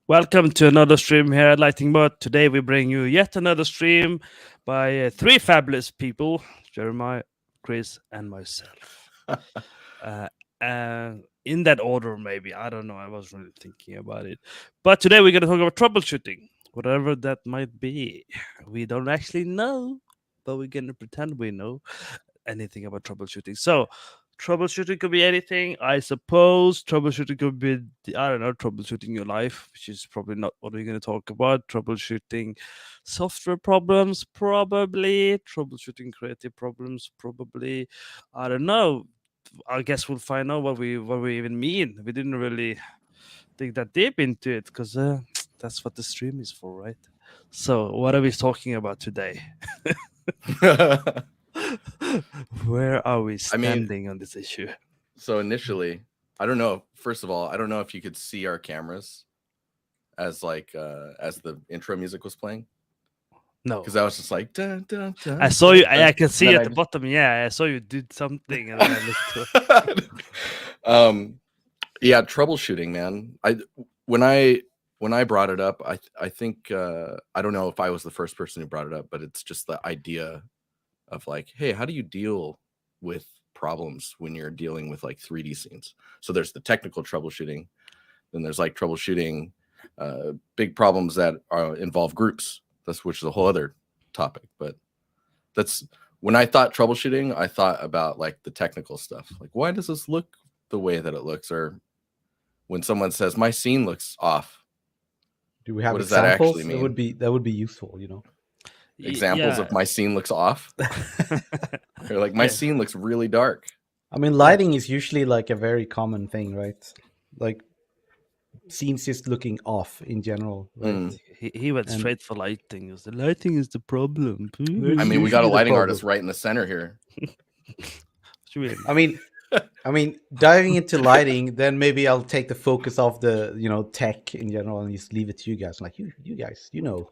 Welcome to another stream here at Lighting Mode. Today we bring you yet another stream by three fabulous people, Jeremiah, Chris, and myself. uh, in that order, maybe. I don't know. I was really thinking about it. But today we're going to talk about troubleshooting, whatever that might be. We don't actually know, but we're going to pretend we know anything about troubleshooting. So, troubleshooting could be anything, I suppose. Troubleshooting could be, I don't know, troubleshooting your life, which is probably not what we're going to talk about. Troubleshooting software problems, probably. Troubleshooting creative problems, probably. I don't know. I guess we'll find out what we even mean. We didn't really dig that deep into it because that's what the stream is for, right? So, what are we talking about today? Where are we standing on this issue? So initially, I don't know. First of all, I don't know if you could see our cameras as as the intro music was playing. No, because I was just like, dun, dun, dun, I saw you. I can see then at the bottom. Yeah, I saw you did something, and then I looked to it. Yeah, troubleshooting, man. When I brought it up, I think I don't know if I was the first person who brought it up, but it's just the idea of like, hey, how do you deal with problems when you're dealing with like 3D scenes? So there's the technical troubleshooting, then there's like troubleshooting big problems that involve groups. Which is a whole other topic. But that's when I thought troubleshooting, I thought about like the technical stuff. Like, why does this look the way that it looks? Or when someone says my scene looks off, do we have what does examples? That actually mean? That would be useful, you know. Examples of my scene looks off. Or like my scene looks really dark. I mean, lighting is usually like a very common thing, right? Like scenes just looking off in general, right? He went straight for lighting. The lighting is the problem. I mean, we got a lighting artist right in the center here. I mean, diving into lighting, then maybe I'll take the focus off the tech in general and just leave it to you guys. Like you guys, you know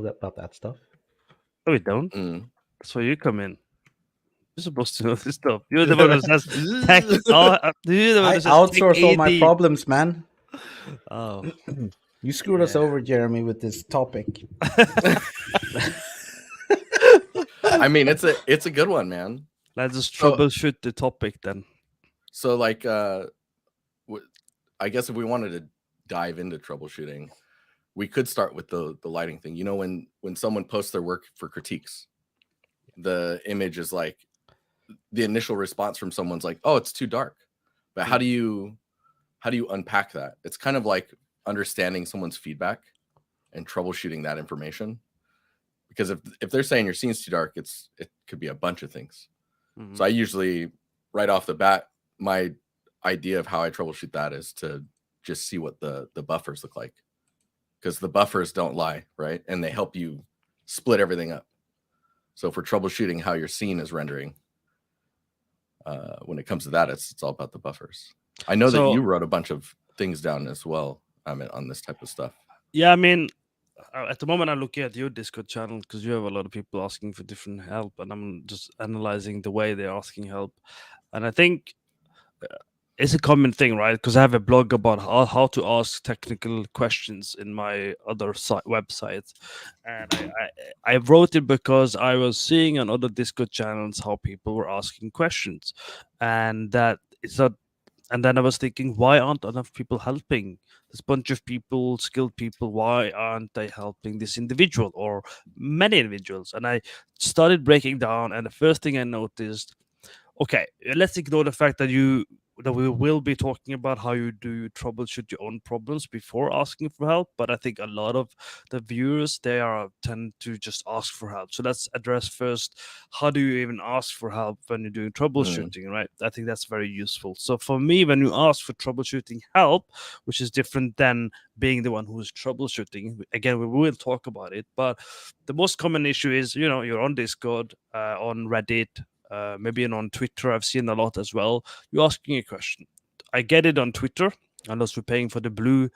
about that stuff. No, we don't. That's where you come in. You're supposed to know this stuff. You're the one who says tech. I outsource all my problems, man. Oh, you screwed us over, Jeremy, with this topic. I mean, it's a good one, man. Let's just troubleshoot the topic then. So, like, I guess if we wanted to dive into troubleshooting, we could start with the lighting thing. You know, when someone posts their work for critiques, the image is like the initial response from someone's like, "Oh, it's too dark." But how do you unpack that? It's kind of like understanding someone's feedback and troubleshooting that information. Because if they're saying your scene's too dark, it could be a bunch of things. Mm-hmm. So I usually, right off the bat, my idea of how I troubleshoot that is to just see what the buffers look like. Because the buffers don't lie, right? And they help you split everything up. So for troubleshooting how your scene is rendering, when it comes to that, it's all about the buffers. I know that you wrote a bunch of things down as well, Amit, on this type of stuff. Yeah, I mean, at the moment I'm looking at your Discord channel because you have a lot of people asking for different help, and I'm just analyzing the way they're asking help. And I think it's a common thing, right? Because I have a blog about how to ask technical questions in my other website. And I wrote it because I was seeing on other Discord channels how people were asking questions. And that is not. And then I was thinking, why aren't enough people helping? This bunch of people, skilled people, why aren't they helping this individual or many individuals? And I started breaking down, and the first thing I noticed, okay, let's ignore the fact that we will be talking about how you troubleshoot your own problems before asking for help. But I think a lot of the viewers, tend to just ask for help. So let's address first, how do you even ask for help when you're doing troubleshooting, right? I think that's very useful. So for me, when you ask for troubleshooting help, which is different than being the one who's troubleshooting, again, we will talk about it. But the most common issue is, you're on Discord, on Reddit, maybe on Twitter. I've seen a lot as well. You're asking a question. I get it on Twitter. Unless you're paying for the blue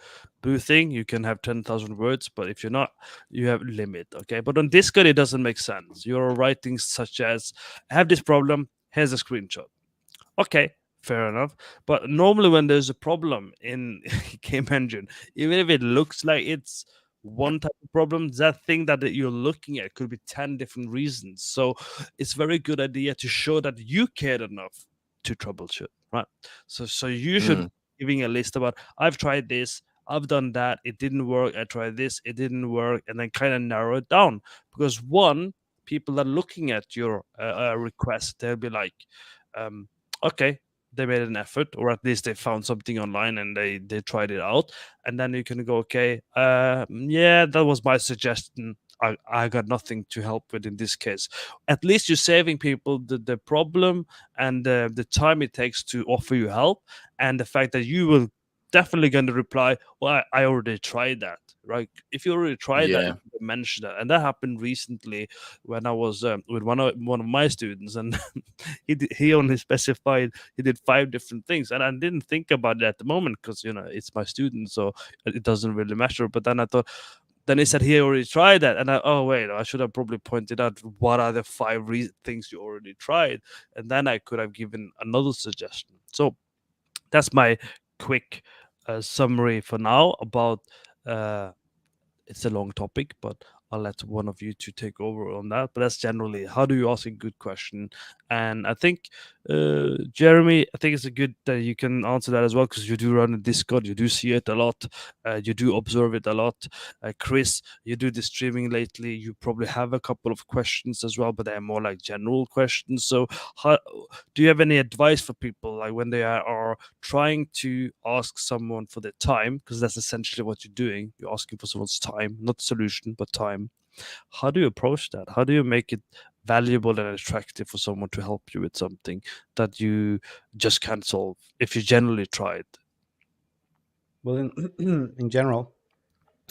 thing, you can have 10,000 words. But if you're not, you have limit. Okay. But on Discord, it doesn't make sense. You're writing such as, I have this problem. Here's a screenshot. Okay, Fair enough. But normally when there's a problem in game engine, even if it looks like it's one type of problem, that thing that you're looking at could be 10 different reasons. So it's very good idea to show that you cared enough to troubleshoot, right? So you should Mm, giving a list about, I've tried this, I've done that, it didn't work, I tried this, it didn't work, and then kind of narrow it down. Because one, people are looking at your request, they'll be like, okay, they made an effort, or at least they found something online and they tried it out, and then you can go, okay, yeah, that was my suggestion. I got nothing to help with in this case. At least you're saving people the problem and the time it takes to offer you help, and the fact that you will definitely going to reply, well, I already tried that, right? If you already tried that, you yeah. can mention that. And that happened recently when I was with one of my students, and he only specified he did 5 different things, and I didn't think about it at the moment because it's my student, so it doesn't really matter. But then I thought, then he said he already tried that, and oh wait, I should have probably pointed out what are the 5 things you already tried, and then I could have given another suggestion. So that's my quick summary for now about it's a long topic, but I'll let one of you to take over on that. But that's generally how do you ask a good question. And I think, Jeremy, I think it's a good that you can answer that as well because you do run a Discord, you do see it a lot, you do observe it a lot. Chris, you do the streaming lately, you probably have a couple of questions as well, but they're more like general questions. So, how do you have any advice for people like when they are trying to ask someone for their time, because that's essentially what you're doing, you're asking for someone's time, not solution but time. How do you approach that? How do you make it valuable and attractive for someone to help you with something that you just can't solve if you generally tried? Well, in general,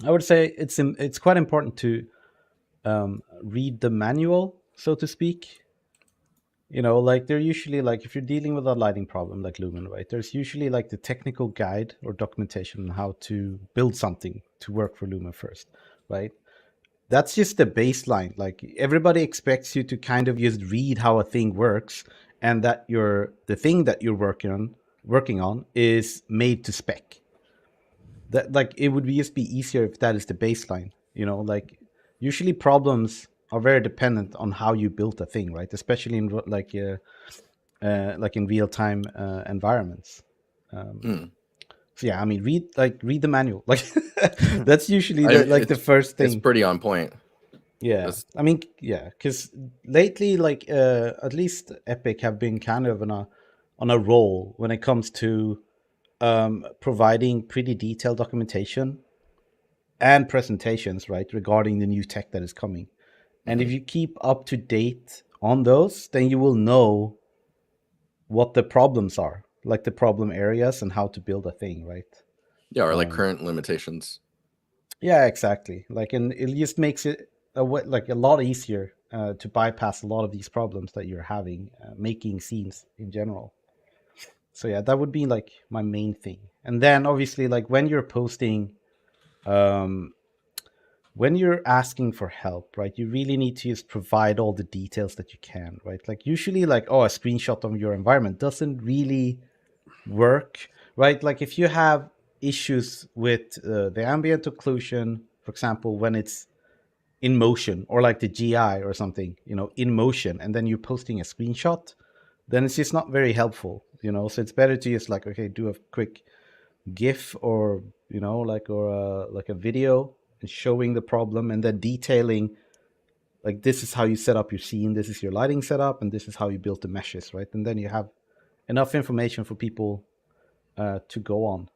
I would say it's quite important to read the manual, so to speak. Like they're usually like if you're dealing with a lighting problem like Lumen, right? There's usually like the technical guide or documentation on how to build something to work for Lumen first, right? That's just the baseline. Like everybody expects you to kind of just read how a thing works, and that the thing that you're working on is made to spec. That like it would just be easier if that is the baseline. Like usually problems are very dependent on how you built a thing, right? Especially in like in real time environments. Mm. So yeah, I mean, read the manual. Like that's usually the It's first it's thing. pretty on point. Yeah, That's, I mean, yeah, because lately, like at least Epic have been kind of on a roll when it comes to providing pretty detailed documentation and presentations, right, regarding the new tech that is coming. And if mhm. you keep up to date on those, then you will know what the problems are, like the problem areas and how to build a thing, right? Yeah, or like Um, current limitations. yeah, exactly. Like, and it just makes it like a lot easier to bypass a lot of these problems that you're having making scenes in general. So yeah, that would be like my main thing. And then obviously, like um, when you're asking for help, right, you really need to just provide all the details that you can, right? Like usually, like a screenshot of your environment doesn't really work, right? Like if you have issues with the ambient occlusion, for example, when it's in motion, or like the GI or something, in motion, and then you're posting a screenshot, then it's just not very helpful. So it's better to just like, okay, do a quick GIF, or like a video and showing the problem, and then detailing like this is how you set up your scene, this is your lighting setup, and this is how you built the meshes, right? And then you have enough information for people to go on.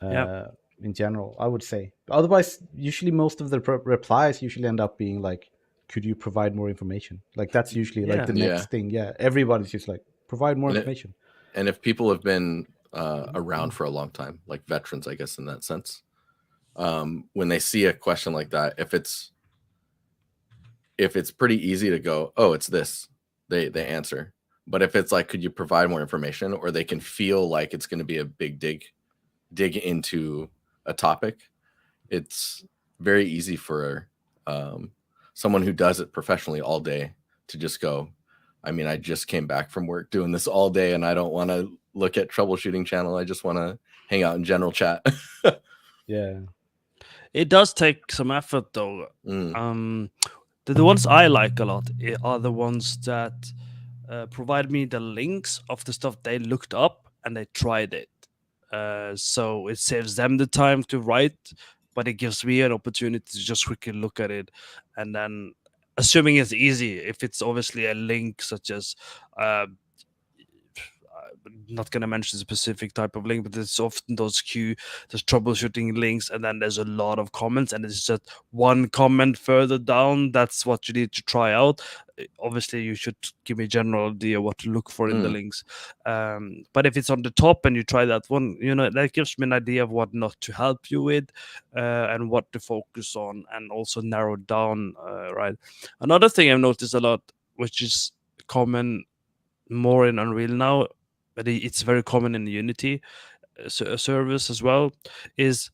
Yeah. uh, in general, I would say. Otherwise, usually most of the replies usually end up being like, "Could you provide more information?" Like that's usually like Yeah. the Yeah, next thing. Yeah, everybody's just like, "Provide more and information." if people have been around for a long time, like veterans, I guess in that sense, when they see a question like that, if it's pretty easy to go, oh, it's this, they answer. But if it's like, could you provide more information, or they can feel like it's going to be a big dig into a topic, it's very easy for someone who does it professionally all day to just go, I mean, I just came back from work doing this all day, and I don't want to look at troubleshooting channel. I just want to hang out in general chat. Yeah. It does take some effort, though. Mm. The ones I like a lot are the ones that provide me the links of the stuff they looked up and they tried it. So it saves them the time to write, but it gives me an opportunity to just quickly look at it, and then assuming it's easy, if it's obviously a link such as I'm not going to mention a specific type of link, but it's often those troubleshooting links, and then there's a lot of comments, and it's just one comment further down. That's what you need to try out. Obviously, you should give me a general idea what to look for in the links. But if it's on the top and you try that one, that gives me an idea of what not to help you with, and what to focus on, and also narrow down. Right. Another thing I've noticed a lot, which is common more in Unreal now, but it's very common in the Unity service as well, is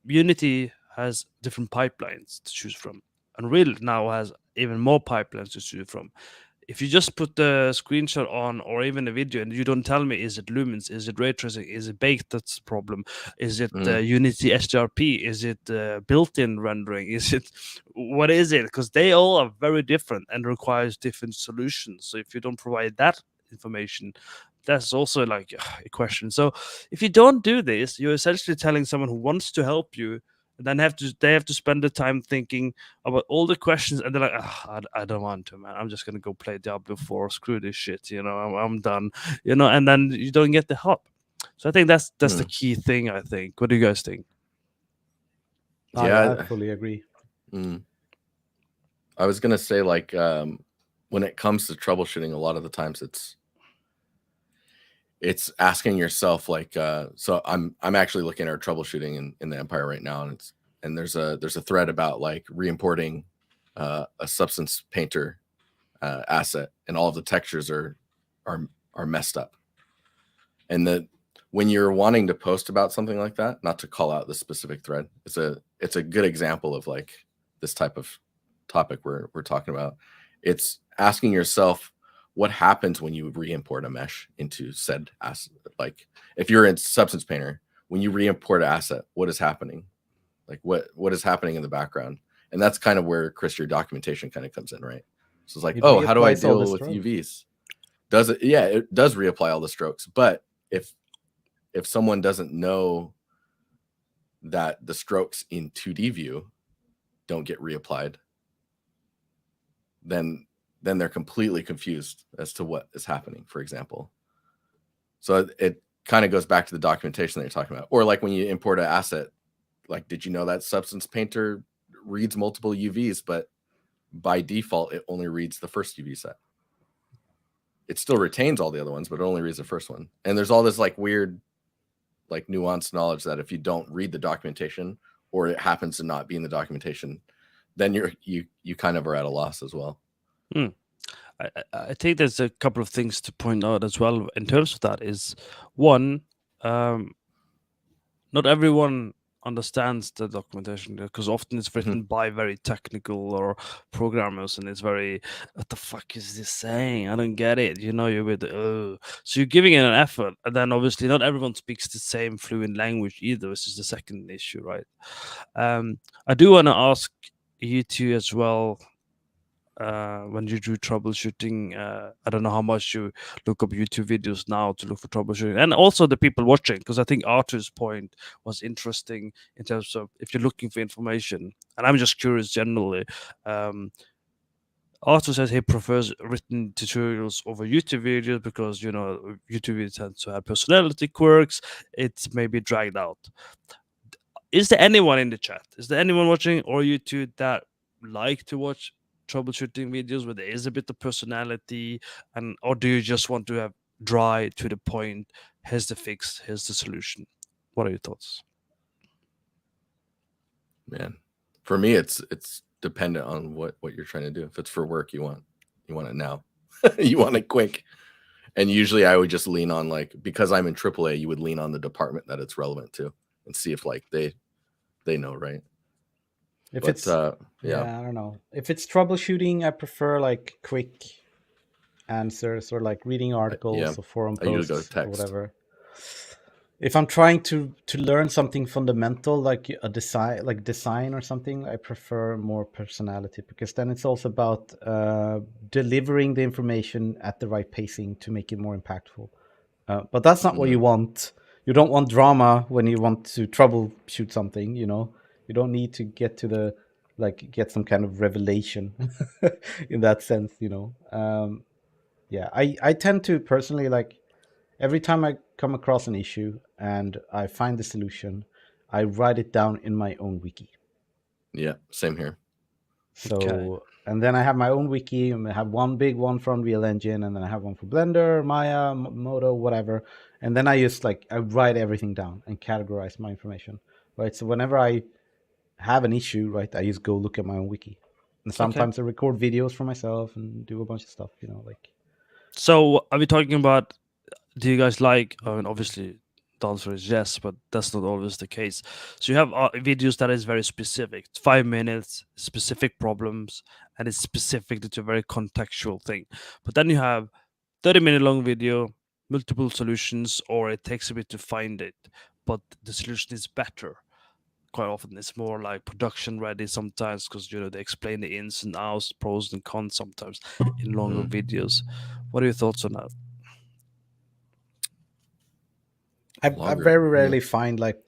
Unity has different pipelines to choose from. Unreal now has even more pipelines to choose from. If you just put the screenshot on, or even a video, and you don't tell me, is it lumens, is it ray tracing, is it baked, that's the problem, is it Unity SDRP, is it built-in rendering, is it, what is it? Because they all are very different and requires different solutions. So if you don't provide that information, that's also like a question. So if you don't do this, you're essentially telling someone who wants to help you, and then they have to spend the time thinking about all the questions, and they're like, I don't want to, man. I'm just gonna go play Diablo 4. Screw this shit, I'm done, and then you don't get the help. So I think that's the key thing. I think. What do you guys think? Yeah, I fully agree. I was gonna say, like, when it comes to troubleshooting, a lot of the times it's asking yourself, like, so I'm actually looking at our troubleshooting in the Empire right now, and there's a thread about like re-importing a substance painter asset, and all of the textures are messed up. And when you're wanting to post about something like that, not to call out the specific thread, it's a good example of like this type of topic we're talking about. It's asking yourself, what happens when you re-import a mesh into said asset? Like, if you're in Substance Painter, when you re-import an asset, what is happening? Like, what is happening in the background? And that's kind of where, Chris, your documentation kind of comes in, right? So it's like, how do I deal with UVs? Does it? Yeah, it does reapply all the strokes. But if someone doesn't know that the strokes in 2D view don't get reapplied, then they're completely confused as to what is happening, for example. So it kind of goes back to the documentation that you're talking about. Or like when you import an asset, like, did you know that Substance Painter reads multiple UVs, but by default, it only reads the first UV set. It still retains all the other ones, but it only reads the first one. And there's all this like weird, like nuanced knowledge that if you don't read the documentation, or it happens to not be in the documentation, then you kind of are at a loss as well. I think there's a couple of things to point out as well in terms of that. Is one, not everyone understands the documentation, because often it's written by very technical or programmers, and it's very, what the fuck is this saying? I don't get it. You're with so you're giving it an effort, and then obviously not everyone speaks the same fluent language either, which is the second issue, right? I do want to ask you two as well. When you do troubleshooting, I don't know how much you look up YouTube videos now to look for troubleshooting, and also the people watching, because I think Arthur's point was interesting in terms of if you're looking for information, and I'm just curious generally. Arthur says he prefers written tutorials over YouTube videos because YouTube videos tend to have personality quirks. It's maybe dragged out. Is there anyone in the chat? Is there anyone watching or YouTube that like to watch troubleshooting videos where there is a bit of personality, or do you just want to have dry to the point, here's the fix, here's the solution? What are your thoughts? Man, for me, it's dependent on what you're trying to do. If it's for work, you want it now. You want it quick. And usually I would just lean on, like, because I'm in AAA, you would lean on the department that it's relevant to and see if like they know, right? I don't know. If it's troubleshooting, I prefer like quick answers or like reading articles or forum I usually go posts or text. whatever. If I'm trying to learn something fundamental like a design or something, I prefer more personality, because then it's also about delivering the information at the right pacing to make it more impactful. But that's not what you want. You don't want drama when you want to troubleshoot something, you know. You don't need to get to the get some kind of revelation in that sense, you know. Yeah, I tend to personally every time I come across an issue and I find the solution, I write it down in my own wiki. Yeah, same here. So, Okay. and then I have my own wiki, and I have one big one for Unreal Engine, and then I have one for Blender, Maya, Modo, whatever. And then I just I write everything down and categorize my information, right? So whenever I have an issue, right, I just go look at my own wiki. And sometimes I record videos for myself and do a bunch of stuff, you know, like. So are we talking about, do you guys like, I mean, obviously the answer is yes, but that's not always the case. So you have videos that is very specific, 5 minutes, specific problems, and it's specific to a very contextual thing. But then you have 30-minute long video, multiple solutions, or it takes a bit to find it, but the solution is better. Quite often it's more like production ready sometimes, because you know they explain the ins and outs, pros and cons sometimes in longer videos. What are your thoughts on that? I very rarely find like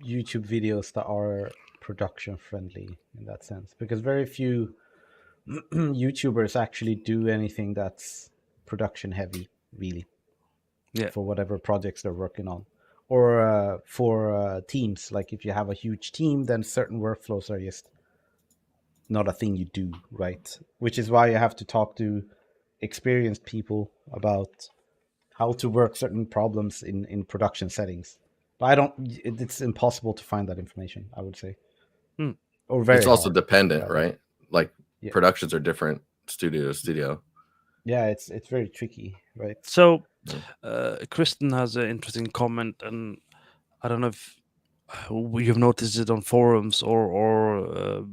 YouTube videos that are production friendly in that sense, because very few YouTubers actually do anything that's production heavy, really. Yeah. For whatever projects they're working on, or for teams. Like if you have a huge team, then certain workflows are just not a thing you do, right? Which is why you have to talk to experienced people about how to work certain problems in production settings. But it's impossible to find that information, I would say. Or very It's also hard, dependent, rather. right? Like productions are different studio to studio. Yeah, it's very tricky, right? So Kristen has an interesting comment, and I don't know if you've noticed it on forums or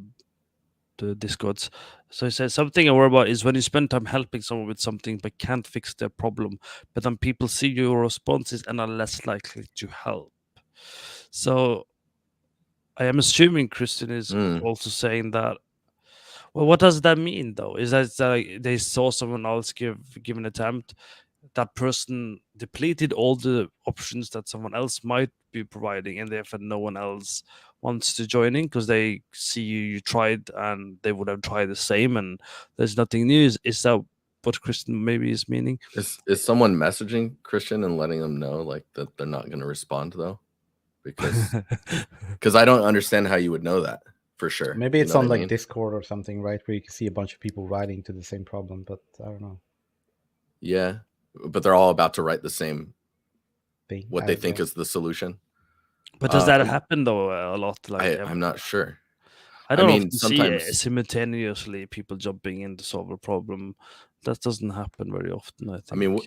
the discords. So he says, something I worry about is when you spend time helping someone with something but can't fix their problem, but then people see your responses and are less likely to help. So I am assuming Kristen is also saying that. Well, what does that mean though? Is that like they saw someone else give an attempt, that person depleted all the options that someone else might be providing, and therefore no one else wants to join in because they see you tried and they would have tried the same, and there's nothing new. Is that what Kristen maybe is meaning? Is someone messaging Christian and letting them know like that they're not going to respond though? Because I don't understand how you would know that for sure. Maybe it's on like Discord or something, right, where you can see a bunch of people writing to the same problem, but I don't know. Yeah, but they're all about to write the same thing, what they think is the solution. But does that happen though a lot? Like I'm not sure. I don't often see simultaneously people jumping in to solve a problem. That doesn't happen very often, I think. I mean,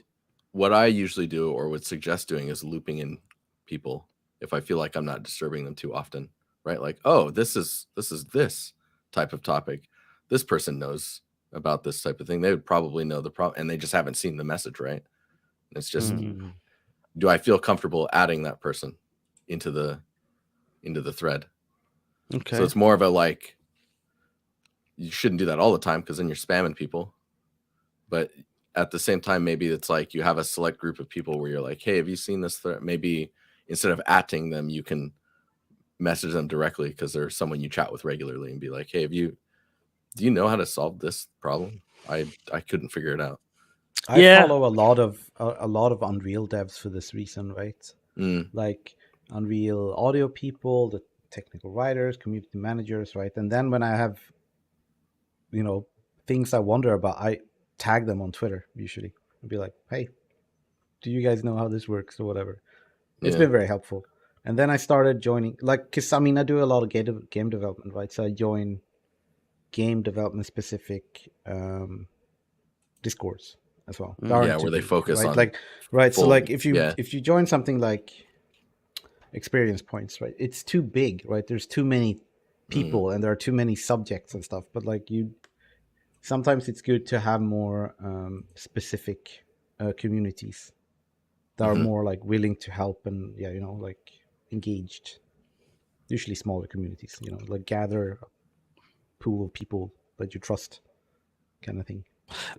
what I usually do or would suggest doing is looping in people if I feel like I'm not disturbing them too often, right? Like, oh, this is this type of topic. This person knows about this type of thing. They would probably know the problem, and they just haven't seen the message, right? It's just, do I feel comfortable adding that person into the thread? Okay. So it's more of a like, you shouldn't do that all the time because then you're spamming people. But at the same time, maybe it's like you have a select group of people where you're like, hey, have you seen this thread? Maybe instead of atting them, you can message them directly because they're someone you chat with regularly and be like, hey, do you know how to solve this problem? I couldn't figure it out. I follow a lot of Unreal devs for this reason, right? Like Unreal audio people, the technical writers, community managers, right? And then when I have, things I wonder about, I tag them on Twitter usually and be like, hey, do you guys know how this works or whatever? It's been very helpful. And then I started joining, because I do a lot of game development, right? So I join game development specific discords as well. Where they focus on so like if you join something like Experience Points, right, it's too big, right? There's too many people and there are too many subjects and stuff, but like sometimes it's good to have more specific communities that are more like willing to help and like engaged. Usually smaller communities, like gather a pool of people that you trust, kind of thing.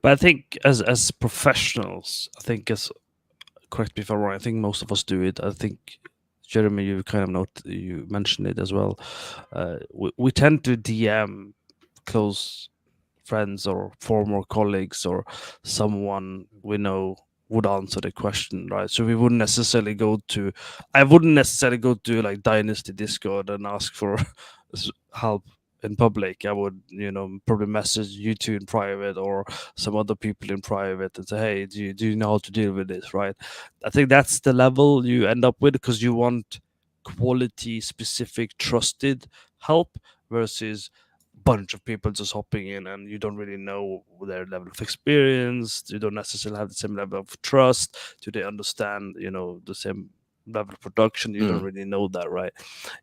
But I think as professionals, I think correct me if I'm wrong, I think most of us do it. I think Jeremy, you kind of you mentioned it as well. We tend to DM close friends or former colleagues or someone we know would answer the question, right? So we wouldn't necessarily I wouldn't necessarily go to like DiNusty Discord and ask for help in public. I would, probably message you two in private or some other people in private and say, hey, do you know how to deal with this, right? I think that's the level you end up with because you want quality, specific, trusted help versus bunch of people just hopping in and you don't really know their level of experience. You don't necessarily have the same level of trust. Do they understand, the same level of production? You don't really know that, right?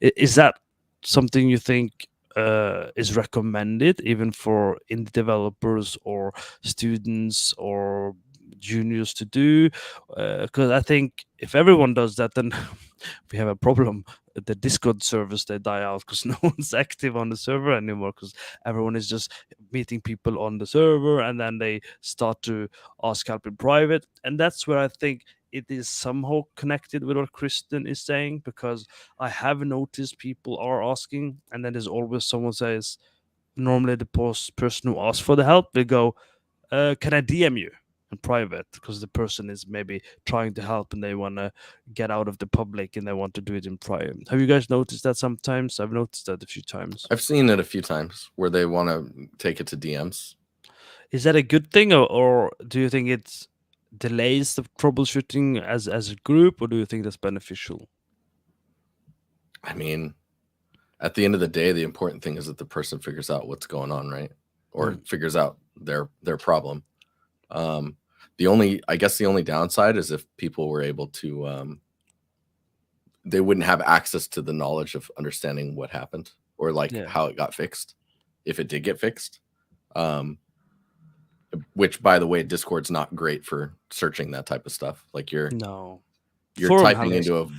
Is that something you think is recommended even for indie developers or students or juniors to do? Because I think if everyone does that, then we have a problem. The Discord servers, they die out because no one's active on the server anymore because everyone is just meeting people on the server and then they start to ask help in private. And that's where I think it is somehow connected with what Kristen is saying, because I have noticed people are asking and then there's always someone says, normally the person who asks for the help, they go, can I DM you in private? Because the person is maybe trying to help and they want to get out of the public and they want to do it in private. Have you guys noticed that sometimes? I've noticed that a few times. I've seen it a few times where they want to take it to DMs. Is that a good thing, or do you think it delays the troubleshooting as a group, or do you think that's beneficial? I mean, at the end of the day, the important thing is that the person figures out what's going on, right? Or figures out their problem. The only downside is if people were able to, they wouldn't have access to the knowledge of understanding what happened or like how it got fixed, if it did get fixed. Which, by the way, Discord's not great for searching that type of stuff. Like you're typing into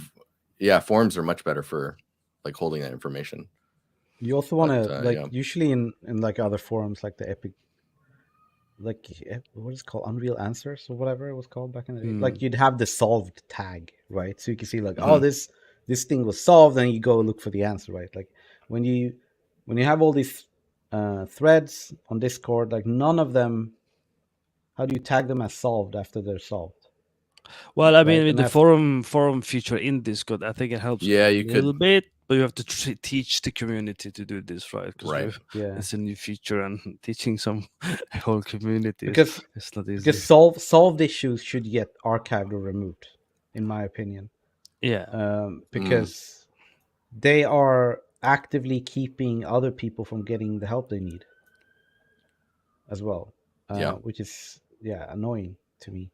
forums are much better for like holding that information. You also want to usually in like other forums like the Epic, like what is it called, Unreal Answers or whatever it was called back in the day. Like you'd have the solved tag, right? So you can see like, oh, this thing was solved, and you go look for the answer, right? Like when you have all these threads on Discord, like none of them, how do you tag them as solved after they're solved? Well, I mean, with the forum feature in Discord, I think it helps a little bit, but you have to teach the community to do this, right? Because it's a new feature, and teaching some whole community is not easy. Because solved issues should get archived or removed, in my opinion. Yeah. Because they are actively keeping other people from getting the help they need as well. Which is annoying to me.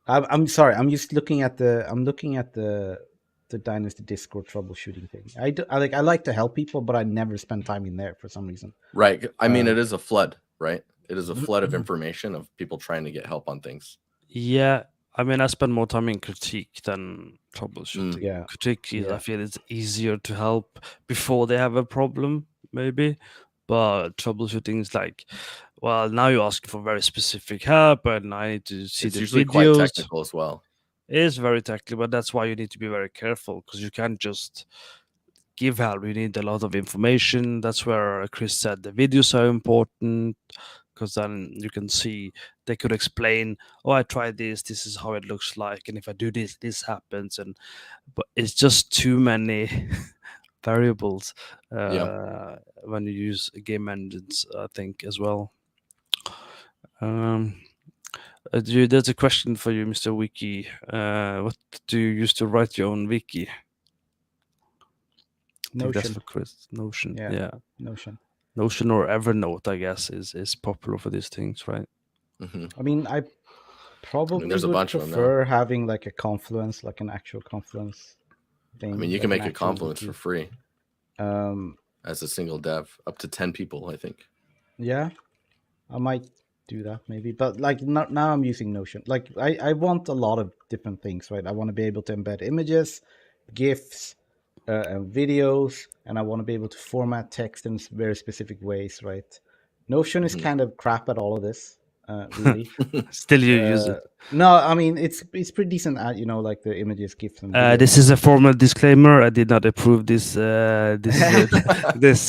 I'm sorry. I'm just looking at the DiNusty Discord troubleshooting thing. I like to help people, but I never spend time in there for some reason. Right. I mean, it is a flood, right? It is a flood of information of people trying to get help on things. Yeah. I mean, I spend more time in critique than troubleshooting. Yeah. Critique is, I feel it's easier to help before they have a problem, maybe. But troubleshooting is like, well, now you're asking for very specific help, and I need to see it's the usually videos. Quite technical as well. It is very technical, but that's why you need to be very careful, because you can't just give help. You need a lot of information. That's where Chris said the videos are important, because then you can see, they could explain, oh, I tried this is how it looks like, and if I do this happens. But it's just too many variables when you use game engines, I think, as well. There's a question for you, Mr. Wiki. What do you use to write your own wiki? Notion. That's for Chris. Notion. Yeah. Notion or Evernote, I guess, is popular for these things, right? I mean, I probably would prefer having like a Confluence, like an actual Confluence thing. I mean, you like can make a Confluence for free as a single dev, up to 10 people, I think. Yeah, I might do that maybe, but like not now. I'm using Notion. Like I want a lot of different things, right? I want to be able to embed images, GIFs, and videos, and I want to be able to format text in very specific ways, right? Notion is Mhm. kind of crap at all of this, really. Still, you use it. No, I mean it's pretty decent at like the images, GIFs, and This videos. is a formal disclaimer. I did not approve this this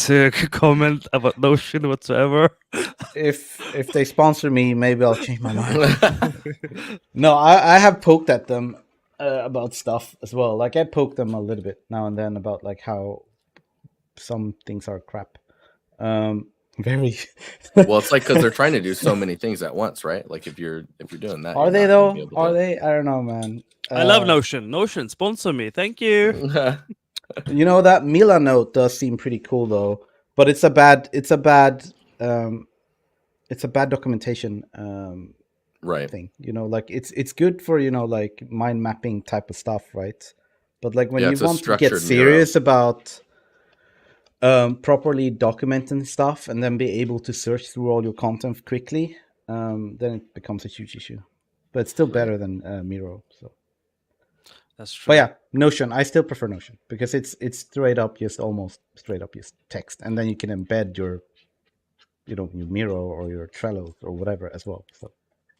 comment about Notion whatsoever. If they sponsor me, maybe I'll change my mind. No, I have poked at them about stuff as well. Like I poke them a little bit now and then about like how some things are crap. Very. Well, it's like because they're trying to do so many things at once, right? Like if you're doing that, Are you're they not going to be though? able Are to. they? I don't know, man. I love Notion. Notion, sponsor me. Thank you. You know that Mila note does seem pretty cool though, but it's a bad documentation Right. thing. Like it's good for like mind mapping type of stuff, right? But like when Yeah, you it's a want to get structured Miro. serious about properly documenting stuff and then be able to search through all your content quickly, then it becomes a huge issue. But it's still better than Miro. So, That's true. but yeah, Notion. I still prefer Notion because it's straight up, almost straight up, just text, and then you can embed your your Miro or your Trello or whatever as well. So,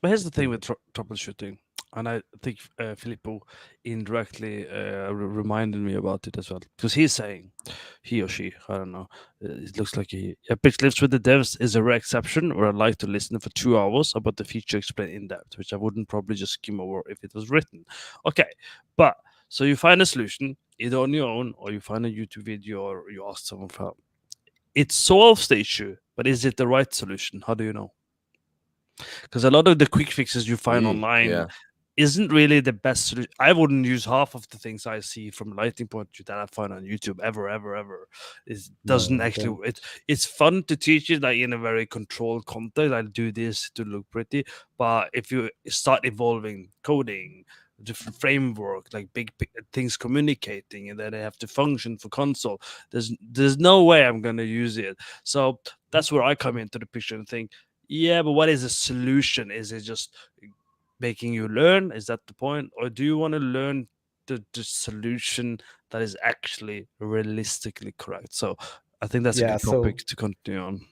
But here's the thing with troubleshooting, and I think Filippo indirectly reminded me about it as well, because he's saying, he or she, I don't know, it looks like he, Epic Lives with the Devs is a rare exception where I like to listen for 2 hours about the feature explained in depth, which I wouldn't probably just skim over if it was written. Okay, but so you find a solution either on your own or you find a YouTube video or you ask someone for help. It solves the issue, but is it the right solution? How do you know? Because a lot of the quick fixes you find online Yeah. isn't really the best solution. I wouldn't use half of the things I see from a lighting point of view that I find on YouTube ever. It doesn't no, actually. don't. It's fun to teach it like in a very controlled context. I do this to look pretty, but if you start evolving coding, different framework, like things communicating, and then they have to function for console. There's no way I'm gonna use it. So that's where I come into the picture and think, yeah, but what is the solution? Is it just making you learn? Is that the point? Or do you want to learn the solution that is actually realistically correct? So I think that's a Yeah. good So topic to continue on.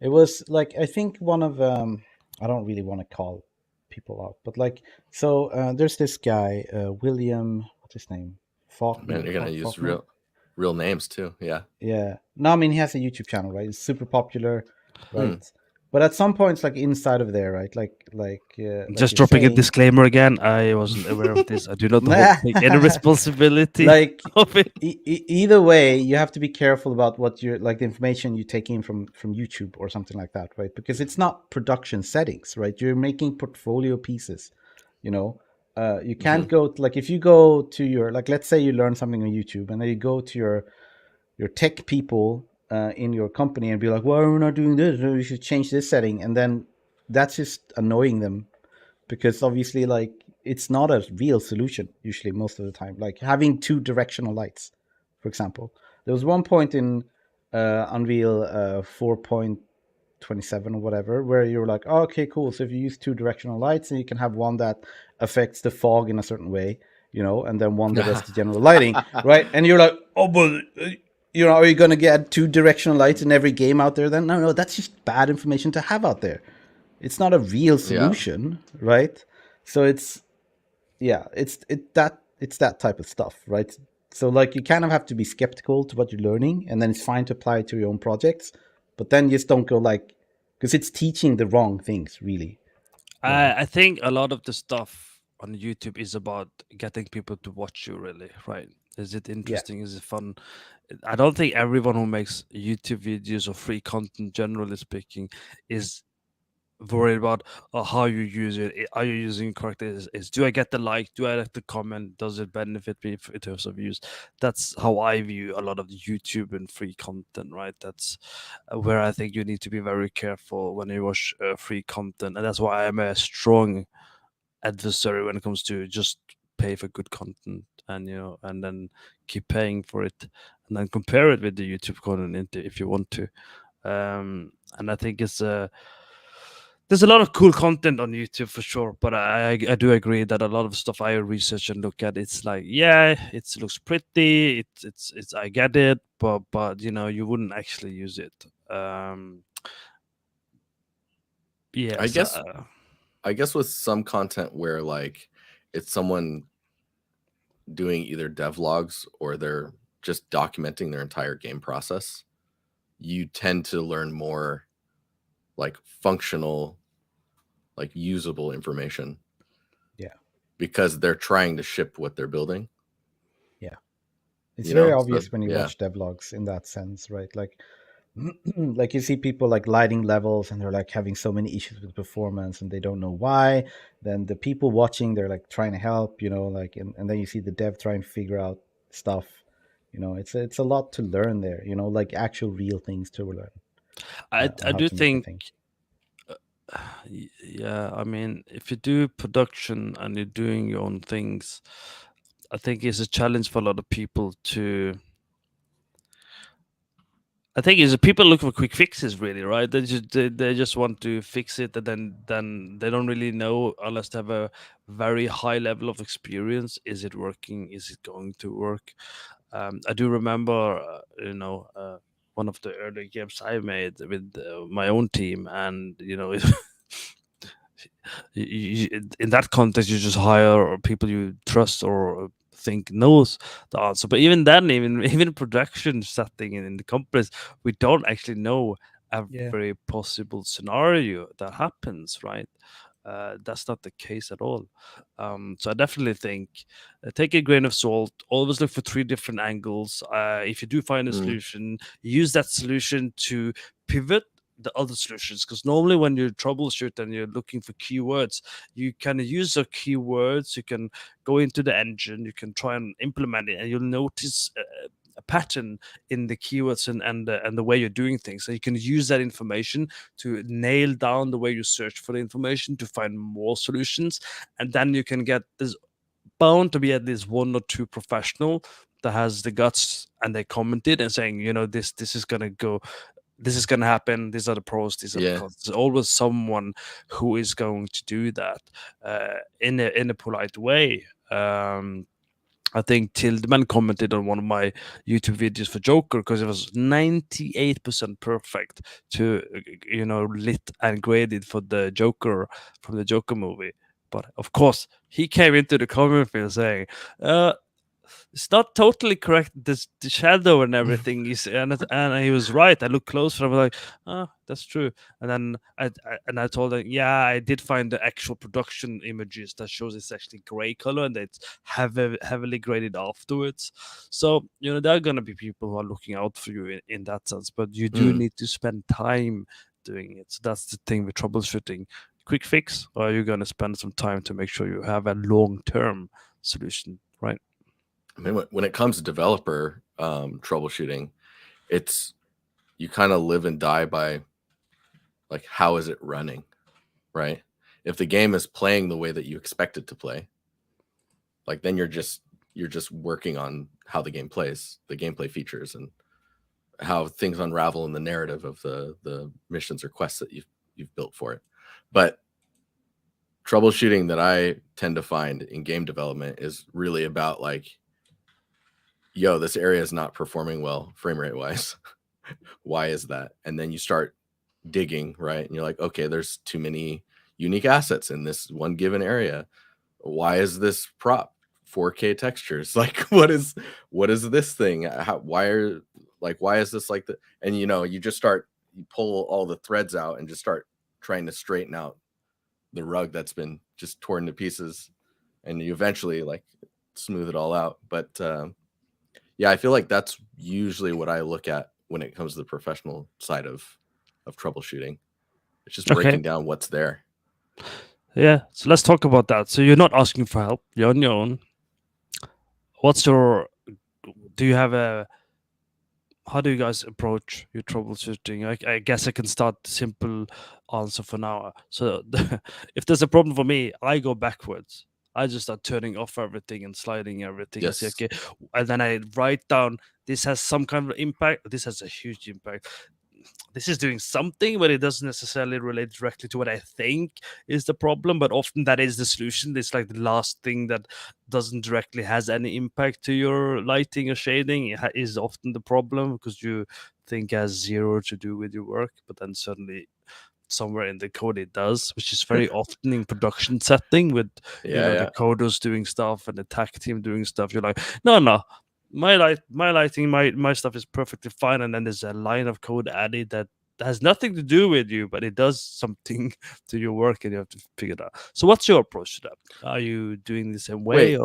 it was like I think one of I don't really want to call people out, but like so there's this guy William, what's his name? Man, Faulkner. you're gonna use Faulkner. real names too. Yeah. Yeah. No, I mean he has a YouTube channel, right? It's super popular, right? Hmm. But at some points, like inside of there, right? Like Just you're dropping a saying, disclaimer again. I wasn't aware of this. I do not take any responsibility like of it. either way, you have to be careful about what you're like the information you take in from YouTube or something like that, right? Because it's not production settings, right? You're making portfolio pieces, you know. You can't go like if you go to your like let's say you learn something on YouTube and then you go to your tech people in your company and be like, why are we not doing this? We should change this setting, and then that's just annoying them because obviously like it's not a real solution usually most of the time, like having two directional lights, for example. There was one point in Unreal 4.27 or whatever where you're like, oh, okay, cool, so if you use two directional lights and you can have one that affects the fog in a certain way, and then one that does the general lighting, right? And you're like, oh, but are you going to get two directional lights in every game out there then? No, that's just bad information to have out there. It's not a real solution, right? So it's that type of stuff, right? So like you kind of have to be skeptical to what you're learning, and then it's fine to apply it to your own projects, but then just don't go like because it's teaching the wrong things, really. I think a lot of the stuff on YouTube is about getting people to watch you, really, right? Is it interesting? Is it fun? I don't think everyone who makes YouTube videos or free content, generally speaking, is worried about how you use it. Are you using it correctly? Is do I get the like? Do I like the comment? Does it benefit me in terms of views? That's how I view a lot of the YouTube and free content, right? That's where I think you need to be very careful when you watch free content, and that's why I'm a strong adversary when it comes to just pay for good content and and then keep paying for it and then compare it with the YouTube content if you want to. And I think there's a lot of cool content on YouTube for sure, but I do agree that a lot of stuff I research and look at, it's like, yeah, it looks pretty, it's I get it, but you wouldn't actually use it. I Yes. guess I guess with some content where like it's someone doing either devlogs or they're just documenting their entire game process, you tend to learn more like functional, like usable information. Yeah. Because they're trying to ship what they're building. Yeah. It's You very know? obvious So, when you yeah. watch devlogs in that sense, right? Like like you see people like lighting levels and they're like having so many issues with performance and they don't know why. Then the people watching, they're like trying to help, like, and then you see the dev trying to figure out stuff. It's a lot to learn there, like actual real things to learn. I On how do to make a think, thing. yeah, I mean, if you do production and you're doing your own things, I think it's a challenge for a lot of people to. I think is people look for quick fixes, really, right? They just want to fix it, and then they don't really know unless they have a very high level of experience. Is it working? Is it going to work? I do remember, one of the early games I made with my own team, and in that context, you just hire people you trust or think knows the answer. But even then, even production setting in the companies, we don't actually know Yeah. every possible scenario that happens, right? That's not the case at all. So I definitely think, take a grain of salt. Always look for three different angles. If you do find a solution, use that solution to pivot the other solutions, because normally when you troubleshoot and you're looking for keywords, you can use the keywords, you can go into the engine, you can try and implement it, and you'll notice a pattern in the keywords and the way you're doing things. So you can use that information to nail down the way you search for the information to find more solutions, and then you can get this bound to be at least one or two professional that has the guts and they commented and saying, this is gonna go, this is going to happen, these are the pros, these are the Yeah. cons. There's always someone who is going to do that in a polite way. I think Tildman commented on one of my YouTube videos for Joker because it was 98% perfect to lit and graded for the Joker from the Joker movie. But of course, he came into the comment field saying, it's not totally correct. The shadow and everything is, and he was right. I looked closer. I was like, oh, that's true. And then I told him, yeah, I did find the actual production images that shows it's actually gray color and it's heavily graded afterwards. So there are gonna be people who are looking out for you in that sense, but you do need to spend time doing it. So that's the thing with troubleshooting. Quick fix, or are you gonna spend some time to make sure you have a long-term solution, right? I mean, when it comes to developer troubleshooting, it's you kind of live and die by like how is it running, right? If the game is playing the way that you expect it to play, like then you're just working on how the game plays, the gameplay features, and how things unravel in the narrative of the missions or quests that you've built for it. But troubleshooting that I tend to find in game development is really about like, yo, this area is not performing well frame rate wise. Why is that? And then you start digging, right? And you're like, okay, there's too many unique assets in this one given area. Why is this prop 4K textures? Like, what is this thing? Why is this like that? And you just you pull all the threads out and just start trying to straighten out the rug that's been just torn to pieces, and you eventually like smooth it all out. But yeah, I feel like that's usually what I look at when it comes to the professional side of troubleshooting. It's just breaking down what's there. Yeah, so let's talk about that. So you're not asking for help, you're on your own. Do you have how do you guys approach your troubleshooting? I guess I can start the simple answer for now. So if there's a problem for me, I go backwards. I just start turning off everything and sliding everything. Yes. And say, okay, and then I write down, this has some kind of impact, this has a huge impact. this is doing something, but it doesn't necessarily relate directly to what I think is the problem. But often that is the solution. It's like the last thing that doesn't directly has any impact to your lighting or shading is often the problem, because you think has zero to do with your work, but then suddenly somewhere in the code it does, which is very often in production setting with the coders doing stuff and the tech team doing stuff. You're like, no, my lighting, my stuff is perfectly fine, and then there's a line of code added that has nothing to do with you, but it does something to your work, and you have to figure it out. So what's your approach to that? Are you doing the same way?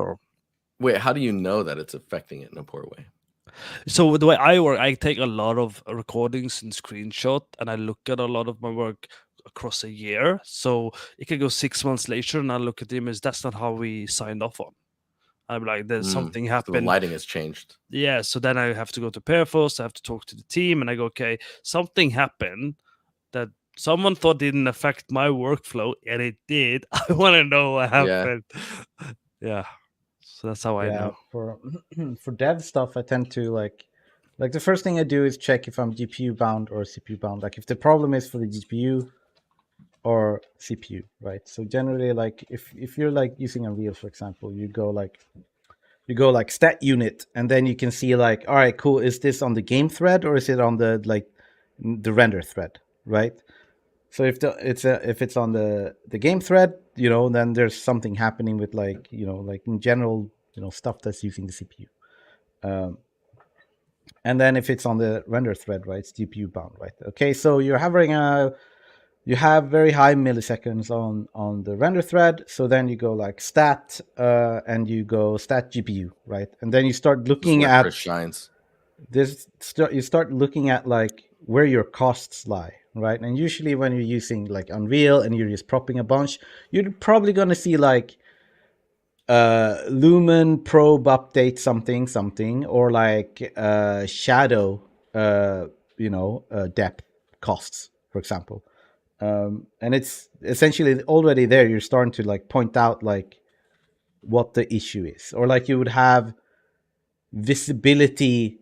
Wait, how do you know that it's affecting it in a poor way? So the way I work, I take a lot of recordings and screenshot, and I look at a lot of my work across a year. So it can go 6 months later, and I look at the image. That's not how we signed off on. I'm like, there's something happened. So the lighting has changed. Yeah. So then I have to go to Perforce. I have to talk to the team, and I go, okay, something happened that someone thought didn't affect my workflow, and it did. I want to know what happened. Yeah. So that's how I know. For dev stuff, I tend to like the first thing I do is check if I'm GPU bound or CPU bound. Like if the problem is for the GPU or CPU, right? So generally, like if you're like using Unreal, for example, you go like stat unit, and then you can see like, all right, cool, is this on the game thread or is it on the render thread, right? So if it's on the game thread, then there's something happening with like in general, stuff that's using the CPU. And then if it's on the render thread, right, it's GPU bound, right? Okay, so you have very high milliseconds on the render thread. So then you go like stat, and you go stat GPU, right? And then you start looking at shines. You start looking at like where your costs lie, right? And usually when you're using like Unreal and you're just propping a bunch, you're probably going to see like lumen probe update something, or like shadow depth costs, for example. And it's essentially already there. You're starting to like point out like what the issue is, or like you would have visibility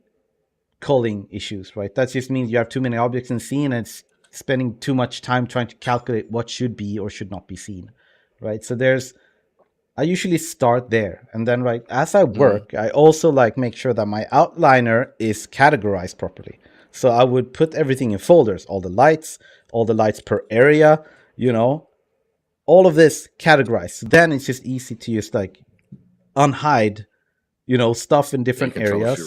culling issues, right? That just means you have too many objects in the scene, and it's spending too much time trying to calculate what should be or should not be seen, right? So I usually start there, and then right as I work, I also like make sure that my outliner is categorized properly. So I would put everything in folders, all the lights per area, all of this categorized. So then it's just easy to just like unhide stuff in different areas,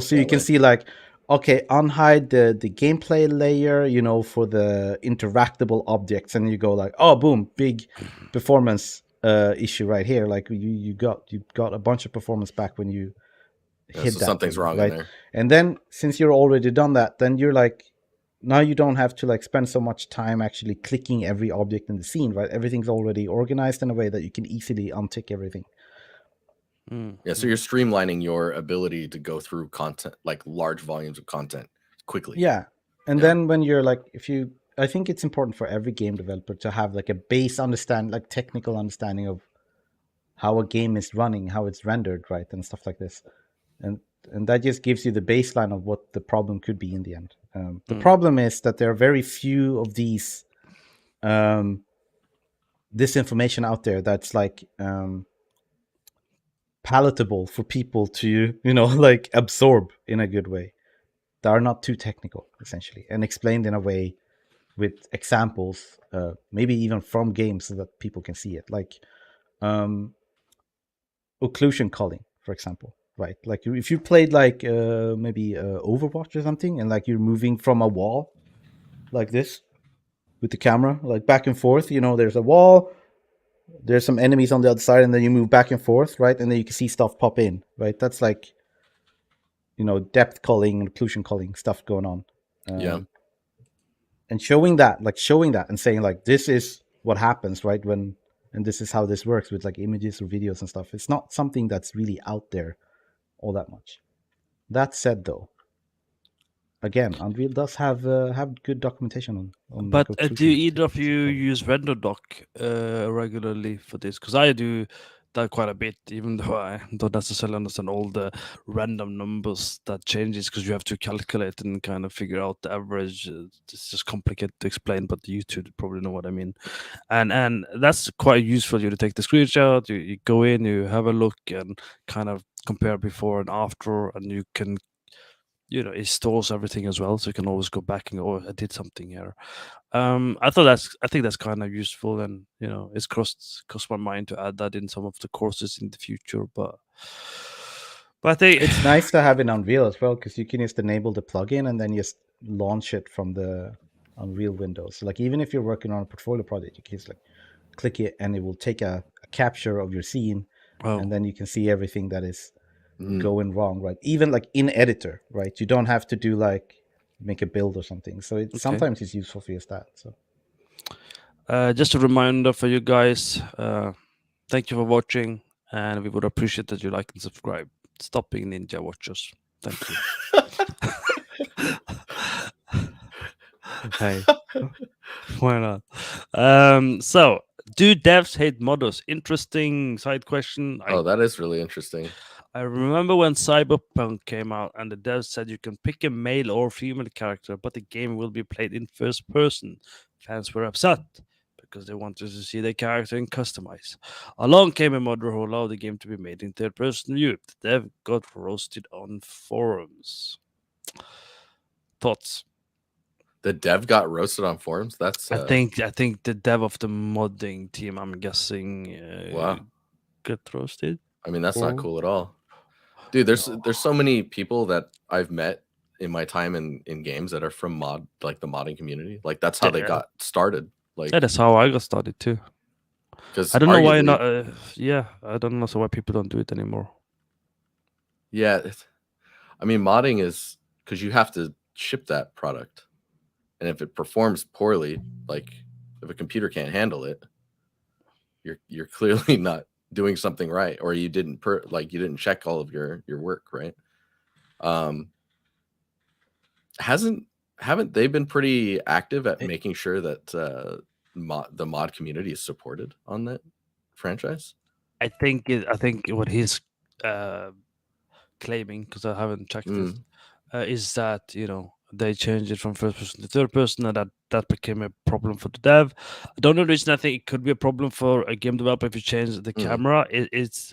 so you can see like, okay, unhide the gameplay layer, for the interactable objects, and you go like, oh, boom, big performance issue right here. Like you got a bunch of performance back when you hit that. Something's wrong, right? In there. And then since you're already done that, then you're like, now you don't have to like spend so much time actually clicking every object in the scene, right? Everything's already organized in a way that you can easily untick everything. Yeah, so you're streamlining your ability to go through content, like large volumes of content, quickly. Yeah, and then when you're like, I think it's important for every game developer to have like a base technical understanding of how a game is running, how it's rendered, right, and stuff like this, and that just gives you the baseline of what the problem could be in the end. The problem is that there are very few of these this information out there that's like palatable for people to like absorb in a good way, that are not too technical, essentially, and explained in a way with examples, maybe even from games, so that people can see it, like occlusion culling, for example, right? Like if you played like maybe Overwatch or something, and like you're moving from a wall like this with the camera, like back and forth, there's a wall, there's some enemies on the other side, and then you move back and forth, right? And then you can see stuff pop in, right? That's like, depth culling and occlusion culling stuff going on. And showing that and saying like, this is what happens, right? And this is how this works with like images or videos and stuff. It's not something that's really out there all that much. That said, though, again, Unreal does have good documentation on. But do either of you use RenderDoc regularly for this? Because I do that quite a bit, even though I don't necessarily understand all the random numbers that changes because you have to calculate and kind of figure out the average. It's just complicated to explain, but you two probably know what I mean. And that's quite useful. You to take the screenshot, you go in, you have a look, and kind of compare before and after, and you can, it stores everything as well, so you can always go back and go, oh, I did something here. I think that's kind of useful, and it's crossed my mind to add that in some of the courses in the future, but I think It's nice to have in Unreal as well, because you can just enable the plugin and then just launch it from the Unreal window. So like even if you're working on a portfolio project, you can just like click it and it will take a capture of your scene, and then you can see everything that is going wrong, right? Even like in editor, right? You don't have to do like make a build or something. So sometimes it's useful for your stat. So just a reminder for you guys, thank you for watching, and we would appreciate that you like and subscribe. Stop being ninja watchers. Thank you. Hey, why not? So, do devs hate modders? Interesting side question. That is really interesting. I remember when Cyberpunk came out and the devs said you can pick a male or female character, but the game will be played in first person. Fans were upset because they wanted to see their character and customize. Along came a modder who allowed the game to be made in third person view. The dev got roasted on forums. Thoughts? The dev got roasted on forums. That's I think the dev of the modding team, I'm guessing, wow, got roasted. I mean, that's not cool at all, dude. There's so many people that I've met in my time in games that are from the modding community. Like that's how they got started. Like that's how I got started too. Because I don't know why not. I don't know why people don't do it anymore. Yeah, I mean, modding is because you have to ship that product, and if it performs poorly, like if a computer can't handle it, you're clearly not doing something right, or you didn't you didn't check all of your work right. Haven't they been pretty active at making sure that the mod community is supported on that franchise? I think what he's claiming, because I haven't checked it, is that they changed it from first person to third person, and that became a problem for the dev. I don't know the reason. I think it could be a problem for a game developer if you change the camera. It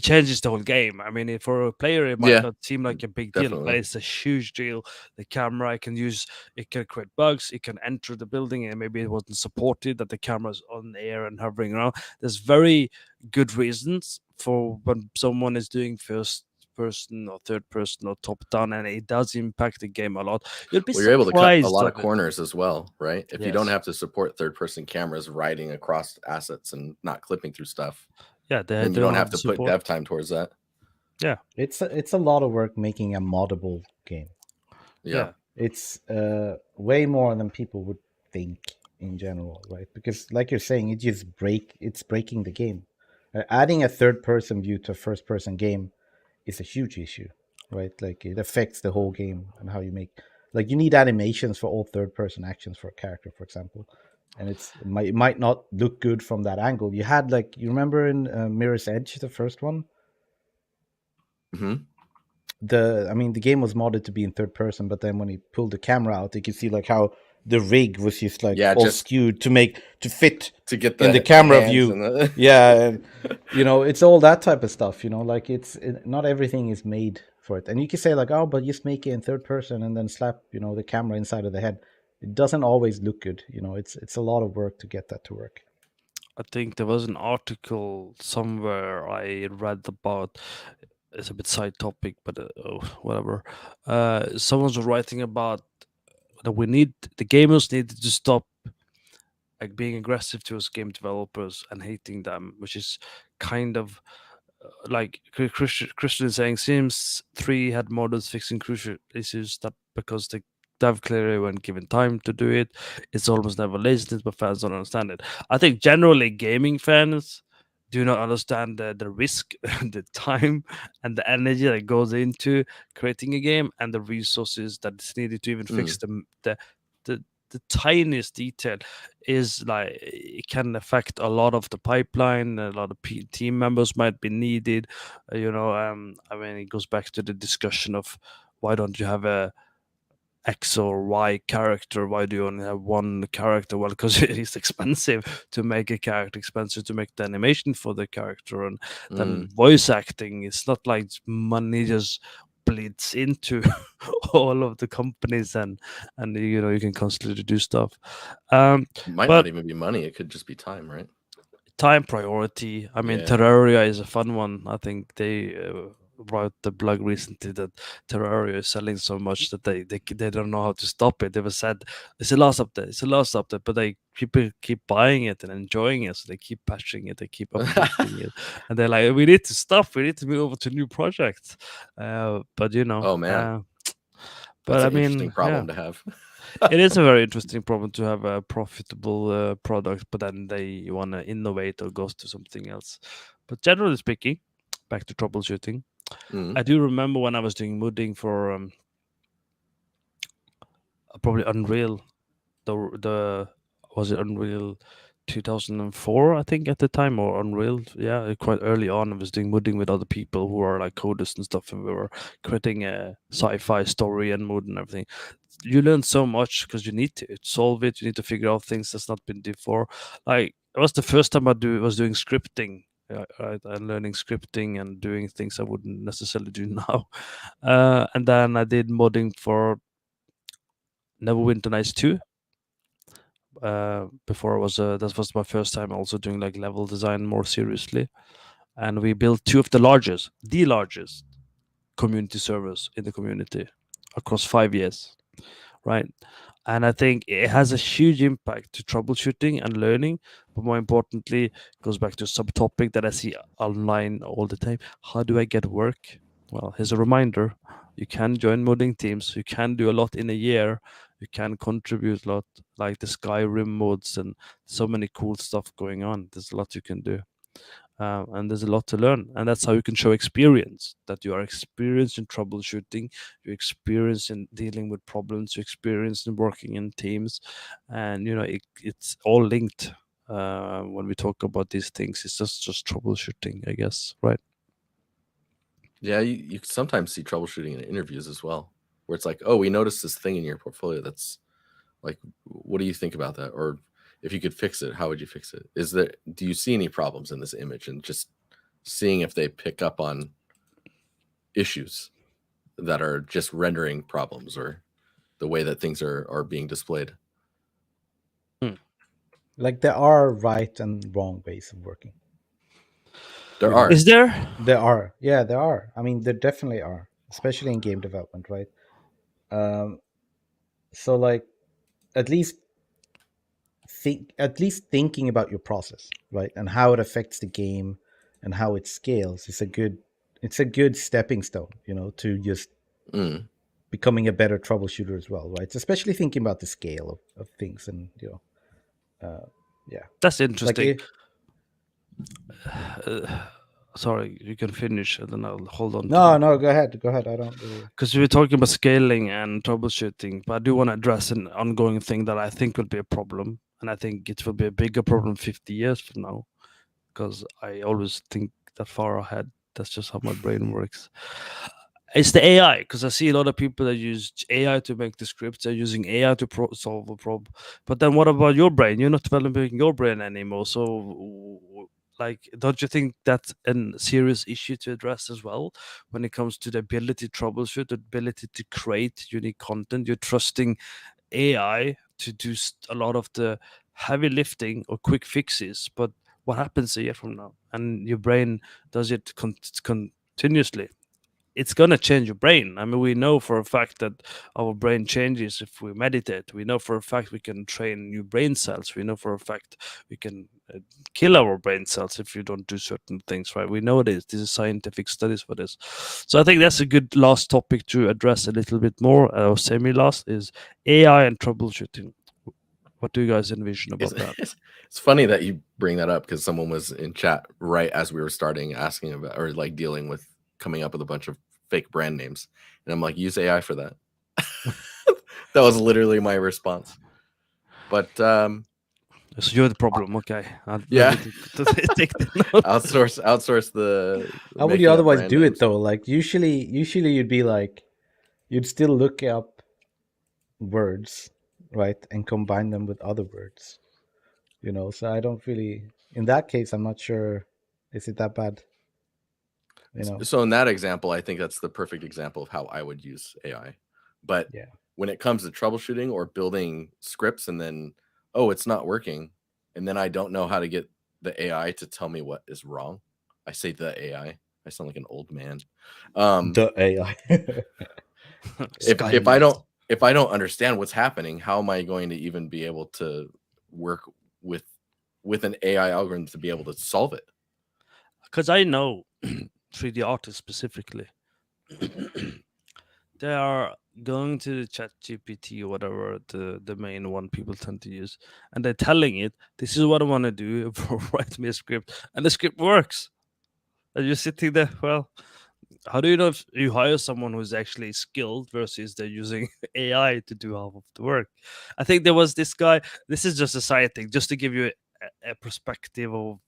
changes the whole game. I mean, for a player, it might not seem like a big deal, but it's a huge deal. The camera it can create bugs. It can enter the building, and maybe it wasn't supported that the camera's on the air and hovering around. There's very good reasons for when someone is doing first person or third person or top down, and it does impact the game a lot. You'll be you're able to cut a lot of it. corners as well, right? If Yes. you don't have to support third person cameras riding across assets and not clipping through stuff, then you don't have to put dev time towards that. Yeah, it's a lot of work making a moddable game. Yeah. It's way more than people would think in general, right? Because like you're saying, it's breaking the game. Adding a third person view to a first person game is a huge issue, right? Like it affects the whole game and how you make, like you need animations for all third person actions for a character, for example, and it might not look good from that angle. You had you remember in Mirror's Edge, the first one. The game was modded to be in third person, but then when he pulled the camera out, you could see how the rig was just all skewed to fit to get in the camera view. And, it's all that type of stuff. Not everything is made for it, and you can say oh, but just make it in third person and then slap the camera inside of the head. It doesn't always look good. It's a lot of work to get that to work. I think there was an article somewhere I read about. It's a bit side topic, but whatever. Someone's writing about that the gamers need to stop being aggressive towards game developers and hating them, which is kind of like Christian is saying. Sims 3 had modders fixing crucial issues that because the dev clearly weren't given time to do it. It's almost never laziness, but fans don't understand it. I think generally gaming fans do not understand the risk, the time, and the energy that goes into creating a game, and the resources that is needed to even fix the the tiniest detail is like it can affect a lot of the pipeline. A lot of team members might be needed. I mean, it goes back to the discussion of why don't you have a X or Y character? Why do you only have one character? Well, because it's expensive to make a character, expensive to make the animation for the character, and then voice acting. It's not like money just bleeds into all of the companies, and you can constantly do stuff. It might But not even be money. It could just be time, right? time priority. I mean, Yeah. Terraria is a fun one. I think they wrote the blog recently that Terraria is selling so much that they don't know how to stop it. They were said it's the last update, but people keep buying it and enjoying it, so they keep patching it, they keep updating it, and they're like, we need to stop, we need to move over to new projects. But Oh man, but that's I an interesting mean, problem to have. it is a very interesting problem to have a profitable product, but then they want to innovate or goes to something else. But generally speaking, back to troubleshooting. I do remember when I was doing modding for probably Unreal. The was it Unreal 2004, I think, at the time, or Unreal? Yeah, quite early on. I was doing modding with other people who are like coders and stuff, and we were creating a sci-fi story and mod and everything. You learn so much because you need to solve it. You need to figure out things that's not been before. Like it was the first time was doing scripting. Right, and learning scripting and doing things I wouldn't necessarily do now. And then I did modding for Neverwinter Nights 2. Before that was my first time also doing like level design more seriously, and we built two of the largest community servers in the community across 5 years, right? And I think it has a huge impact to troubleshooting and learning, but more importantly, it goes back to a subtopic that I see online all the time. How do I get work? Well, here's a reminder: you can join modding teams, you can do a lot in a year, you can contribute a lot, like the Skyrim mods and so many cool stuff going on. There's a lot you can do. And there's a lot to learn, and that's how you can show experience, that you are experienced in troubleshooting, you're experienced in dealing with problems, you're experienced in working in teams, and it's all linked. When we talk about these things, it's just troubleshooting, I guess, right? Yeah, you sometimes see troubleshooting in interviews as well, where it's like, oh, we noticed this thing in your portfolio that's like, what do you think about that? Or if you could fix it, how would you fix it? Do you see any problems in this image? And just seeing if they pick up on issues that are just rendering problems or the way that things are being displayed. Like there are right and wrong ways of working. There are. Is there? There are. Yeah, there are. I mean, there definitely are, especially in game development, right? So like at least thinking about your process, right? And how it affects the game and how it scales is a good stepping stone, to just becoming a better troubleshooter as well, right? Especially thinking about the scale of things and, yeah. That's interesting. Like sorry, you can finish and then I'll hold on. No, go ahead. I don't. Because we were talking about scaling and troubleshooting, but I do want to address an ongoing thing that I think will be a problem, and I think it will be a bigger problem 50 years from now, because I always think that far ahead. That's just how my brain works. It's the AI, because I see a lot of people that use AI to make the scripts. They're using AI to solve a problem. But then what about your brain? You're not developing your brain anymore. So like, don't you think that's a serious issue to address as well when it comes to the ability to troubleshoot, the ability to create unique content? You're trusting AI to do a lot of the heavy lifting or quick fixes, but what happens a year from now? And your brain does it continuously. It's going to change your brain. I mean, we know for a fact that our brain changes if we meditate. We know for a fact we can train new brain cells. We know for a fact we can kill our brain cells if you don't do certain things, right? We know this. This is scientific studies for this. So I think that's a good last topic to address a little bit more, or semi-last, is AI and troubleshooting. What do you guys envision about that? It's funny that you bring that up, because someone was in chat right as we were starting asking about, or like dealing with coming up with a bunch of fake brand names, and I'm like, use AI for that. That was literally my response. But So you're the problem. Okay. yeah, Take the note. outsource the How would you making up otherwise brand do names. it though? Like usually you'd be like, you'd still look up words, right, and combine them with other words. So I don't really. In that case, I'm not sure. Is it that bad? So in that example, I think that's the perfect example of how I would use AI. But Yeah. when it comes to troubleshooting or building scripts and then, oh, it's not working, and then I don't know how to get the AI to tell me what is wrong. I say the AI. I sound like an old man. The AI. if I don't understand what's happening, how am I going to even be able to work with an AI algorithm to be able to solve it? Because I know 3D artists specifically. They are going to the chat GPT or whatever the main one people tend to use, and they're telling it, this is what I want to do, write me a script, and the script works. And you're sitting there, well, how do you know if you hire someone who's actually skilled versus they're using AI to do half of the work? I think there was this guy, this is just a side thing, just to give you a perspective of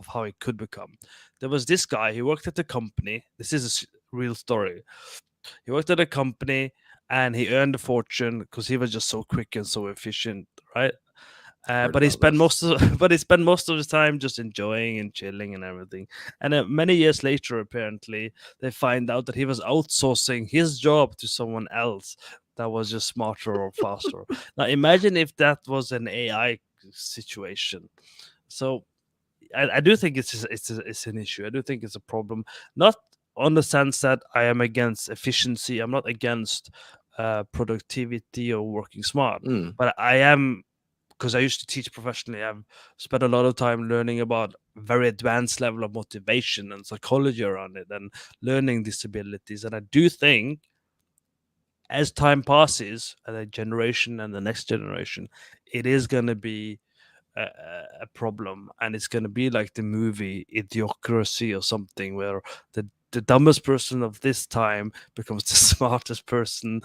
how it could become. There was this guy, he worked at a company, this is a real story. He worked at a company and he earned a fortune because he was just so quick and so efficient, right? But he spent most of his time just enjoying and chilling and everything. And many years later, apparently, they find out that he was outsourcing his job to someone else that was just smarter or faster. Now, imagine if that was an AI situation. So, I do think it's an issue. I do think it's a problem. Not on the sense that I am against efficiency. I'm not against productivity or working smart, but I am, because I used to teach professionally. I've spent a lot of time learning about very advanced level of motivation and psychology around it, and learning disabilities. And I do think as time passes, and a generation and the next generation, it is going to be a problem, and it's going to be like the movie Idiocracy or something, where the dumbest person of this time becomes the smartest person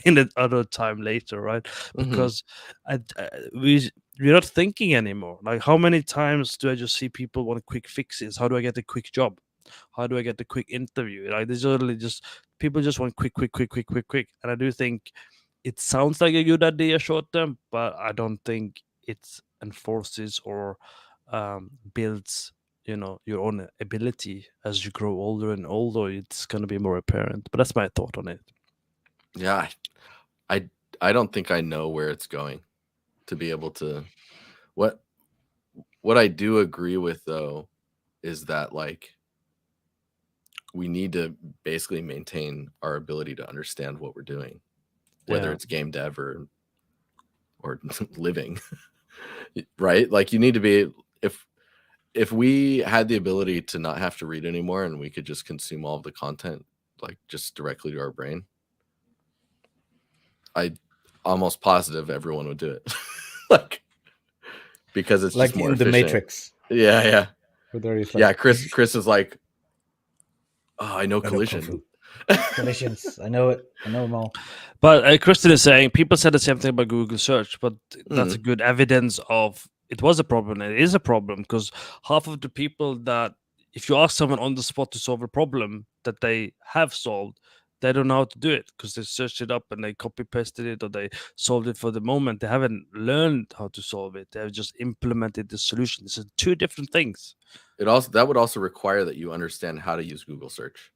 in another time later, right? Because we're not thinking anymore. Like, how many times do I just see people want quick fixes? How do I get a quick job? How do I get a quick interview? Like, there's only just people just want quick, and I do think it sounds like a good idea short term, but I don't think it enforces or builds your own ability as you grow older and older. It's going to be more apparent, but that's my thought on it. Yeah, I don't think I know where it's going to be able to. What I do agree with though is that, like, we need to basically maintain our ability to understand what we're doing, whether it's game dev or living. Right? Like, you need to be, if we had the ability to not have to read anymore and we could just consume all of the content like just directly to our brain, I almost positive everyone would do it. Like, because it's like just more in efficient. the Matrix. Yeah. Like, Chris is like, oh, I know collision. Collisions. I know it. I know them all. But Kristen is saying people said the same thing about Google search, but that's a good evidence of it was a problem. It is a problem because half of the people that, if you ask someone on the spot to solve a problem that they have solved, they don't know how to do it because they searched it up and they copy pasted it, or they solved it for the moment. They haven't learned how to solve it. They've just implemented the solution. It's two different things. That would also require that you understand how to use Google search.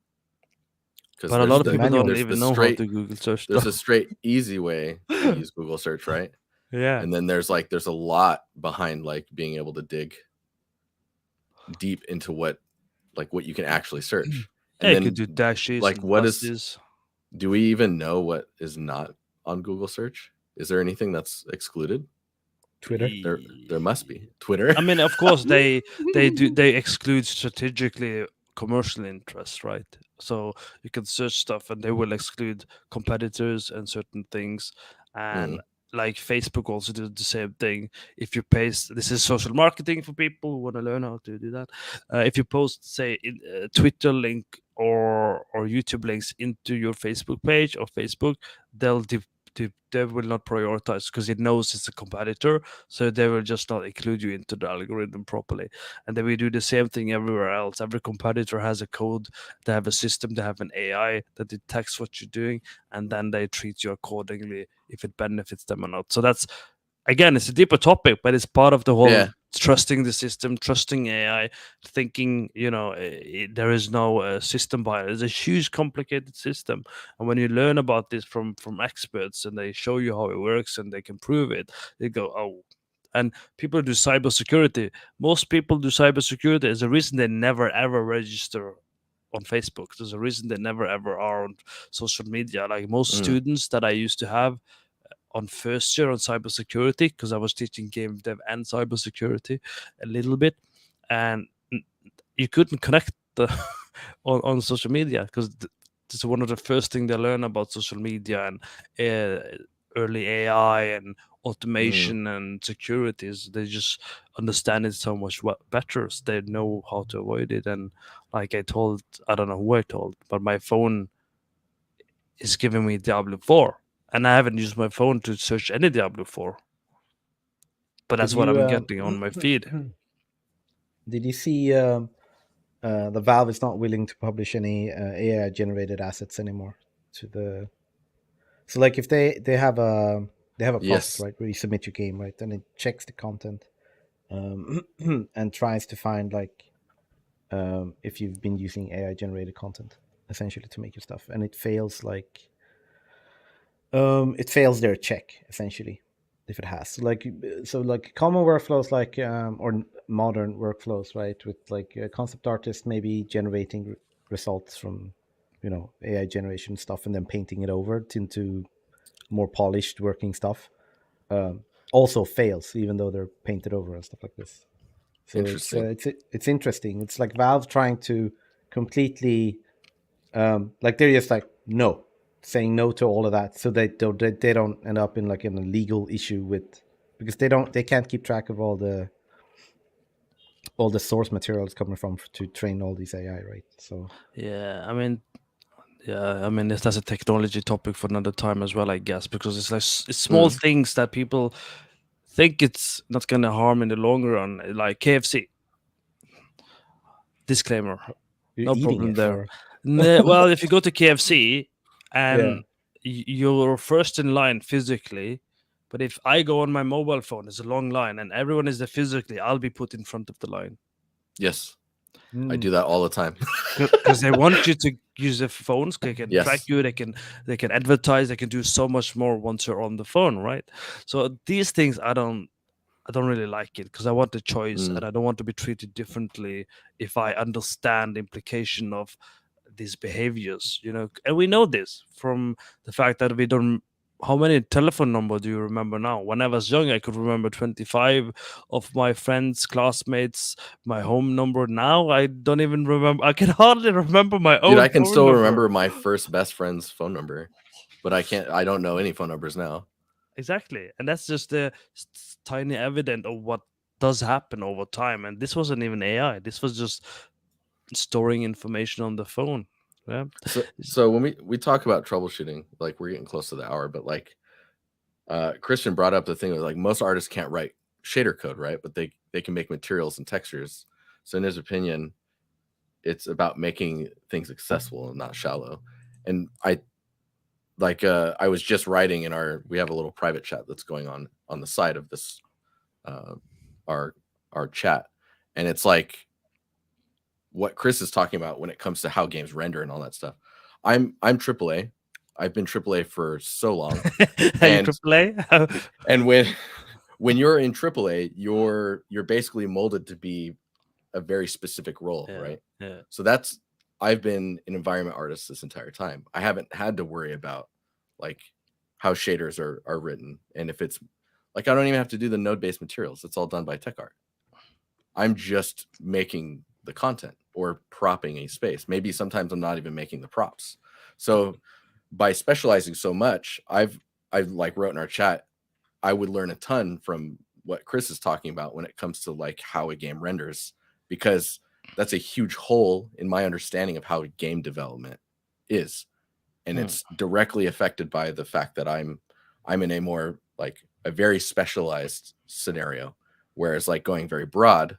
But a lot of people don't even know how to Google search. There's a straight, easy way to use Google search, right? Yeah. And then there's a lot behind, like, being able to dig deep into what you can actually search. And you then could do dashes. Like, buses. Do we even know what is not on Google search? Is there anything that's excluded? Twitter. There must be. Twitter. I mean, of course, they exclude strategically commercial interests, right? So you can search stuff and they will exclude competitors and certain things. And like Facebook also did the same thing. If you paste, this is social marketing for people who want to learn how to do that. If you post, say, Twitter link or YouTube links into your Facebook page or Facebook, they'll they will not prioritize because it knows it's a competitor, so they will just not include you into the algorithm properly. And then we do the same thing everywhere else. Every competitor has a code, they have a system, they have an AI that detects what you're doing, and then they treat you accordingly if it benefits them or not. So that's, again, it's a deeper topic, but it's part of the whole trusting the system, trusting AI, thinking, there is no system bias. It's a huge, complicated system. And when you learn about this from experts and they show you how it works and they can prove it, they go, oh. And people do cybersecurity. Most people do cybersecurity. There's a reason they never ever register on Facebook. There's a reason they never ever are on social media. Like most students that I used to have on first year on cybersecurity, because I was teaching game dev and cybersecurity a little bit, and you couldn't connect the on social media because this is one of the first things they learn about social media and early AI and automation and securities. They just understand it so much better. So they know how to avoid it. And like I don't know who I told, but my phone is giving me Diablo 4. And I haven't used my phone to search any Diablo 4. But that's what I'm getting on my feed. Did you see the Valve is not willing to publish any AI generated assets anymore to the... So like if they have a process, right, where you submit your game, right, and it checks the content and tries to find like if you've been using AI generated content essentially to make your stuff, and it fails their check essentially if it has. So like common workflows like or modern workflows, right, with like a concept artist maybe generating results from AI generation stuff and then painting it over into more polished working stuff, also fails even though they're painted over and stuff like this. So it's interesting. It's like Valve trying to completely like they're just like saying no to all of that, so they don't end up in like in a legal issue with, because they can't keep track of all the source materials coming from to train all these AI, right? So I mean that's a technology topic for another time as well, I guess, because it's like it's small things that people think it's not gonna harm in the long run, like KFC. Disclaimer: no problem there. Well, if you go to KFC and you're first in line physically, but if I go on my mobile phone, there's a long line, and everyone is there physically, I'll be put in front of the line. Yes. I do that all the time because they want you to use their phones. They can track you. They can advertise. They can do so much more once you're on the phone, right? So these things, I don't really like it because I want the choice and I don't want to be treated differently if I understand the implication of these behaviors, And we know this from the fact that we don't. How many telephone numbers do you remember now? When I was young, I could remember 25 of my friends, classmates, my home number. Now I don't even remember. I can hardly remember my own. Dude, I can still remember my first best friend's phone number, but I don't know any phone numbers now. Exactly. And that's just the tiny evidence of what does happen over time. And this wasn't even AI. This was just storing information on the phone. Yeah. So when we talk about troubleshooting, like we're getting close to the hour, but like Christian brought up the thing of like most artists can't write shader code, right? But they can make materials and textures. So in his opinion, it's about making things accessible and not shallow. And I was just writing in we have a little private chat that's going on the side of this our chat, and it's like what Chris is talking about when it comes to how games render and all that stuff. I'm AAA. I've been AAA for so long. And AAA? And when you're in AAA, you're basically molded to be a very specific role, right? Yeah. So I've been an environment artist this entire time. I haven't had to worry about like how shaders are written, and if it's like I don't even have to do the node-based materials. It's all done by tech art. I'm just making the content or propping a space. Maybe sometimes I'm not even making the props. So by specializing so much, I like wrote in our chat, I would learn a ton from what Chris is talking about when it comes to like how a game renders, because that's a huge hole in my understanding of how game development is. And it's directly affected by the fact that I'm I'm in a more like a very specialized scenario, whereas like going very broad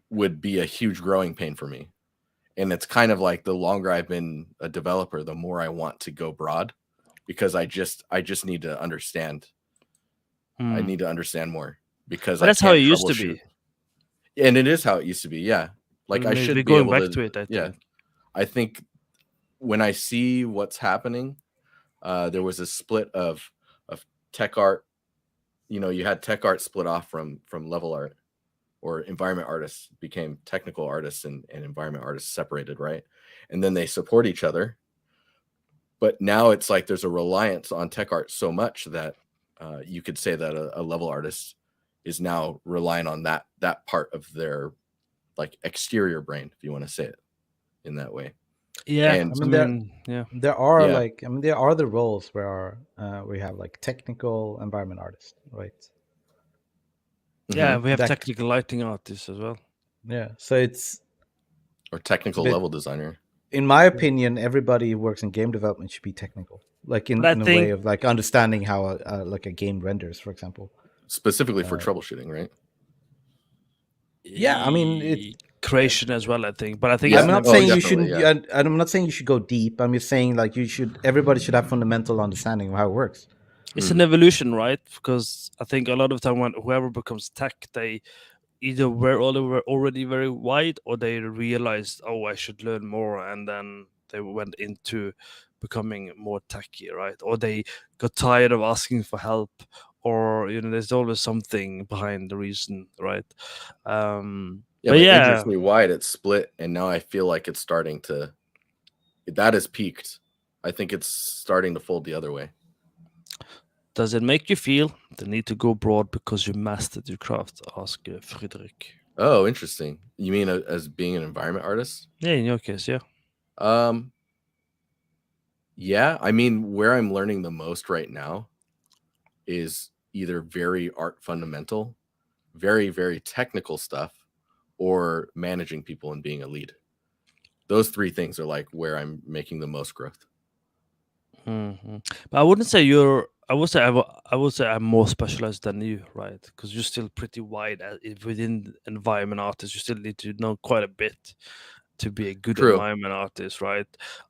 would be a huge growing pain for me. And it's kind of like the longer I've been a developer, the more I want to go broad, because I just need to understand. I need to understand more, because But I that's how can't it used to troubleshoot. be. And it is how it used to be. Yeah. Like I Maybe should be going able back to, to it, I yeah. think. I think when I see what's happening, there was a split of tech art. You know, you had tech art split off from level art, or environment artists became technical artists, and environment artists separated, right? And then they support each other. But now it's like there's a reliance on tech art so much that you could say that a level artist is now relying on that part of their like exterior brain, if you want to say it in that way. Yeah, And I mean, yeah. there are Yeah. like, I mean, there are the roles where we have like technical environment artists, right? Yeah, we have That- technical lighting artists as well. Yeah, so it's Or technical But- level designer. in my opinion, everybody who works in game development should be technical, like But I in a way think- of like understanding how like a game renders, for example. Specifically for troubleshooting, right? Yeah, I mean, it- creation as well, I think. But I think Yeah. I'm not Oh, saying you definitely, shouldn't. yeah. I'm not saying you should go deep. I'm just saying like you should. Everybody should have fundamental understanding of how it works. it's an evolution, right? Because I think a lot of time when whoever becomes tech, they either were already very wide, or they realized, oh, I should learn more, and then they went into becoming more techy, right? Or they got tired of asking for help, or there's always something behind the reason, right? Yeah, but but yeah, dangerously wide, it's split, and now I feel like it's starting to. That has peaked. I think it's starting to fold the other way. does it make you feel the need to go broad because you mastered your craft? Ask Friedrich. Oh, interesting. You mean as being an environment artist? Yeah, in your case, yeah. Yeah. I mean, where I'm learning the most right now is either very art fundamental, very, very technical stuff, or managing people and being a lead. Those three things are like where I'm making the most growth. But I wouldn't say you're. I would say I'm more specialized than you, right? Because you're still pretty wide within environment artists. You still need to know quite a bit to be a good True. environment artist, right?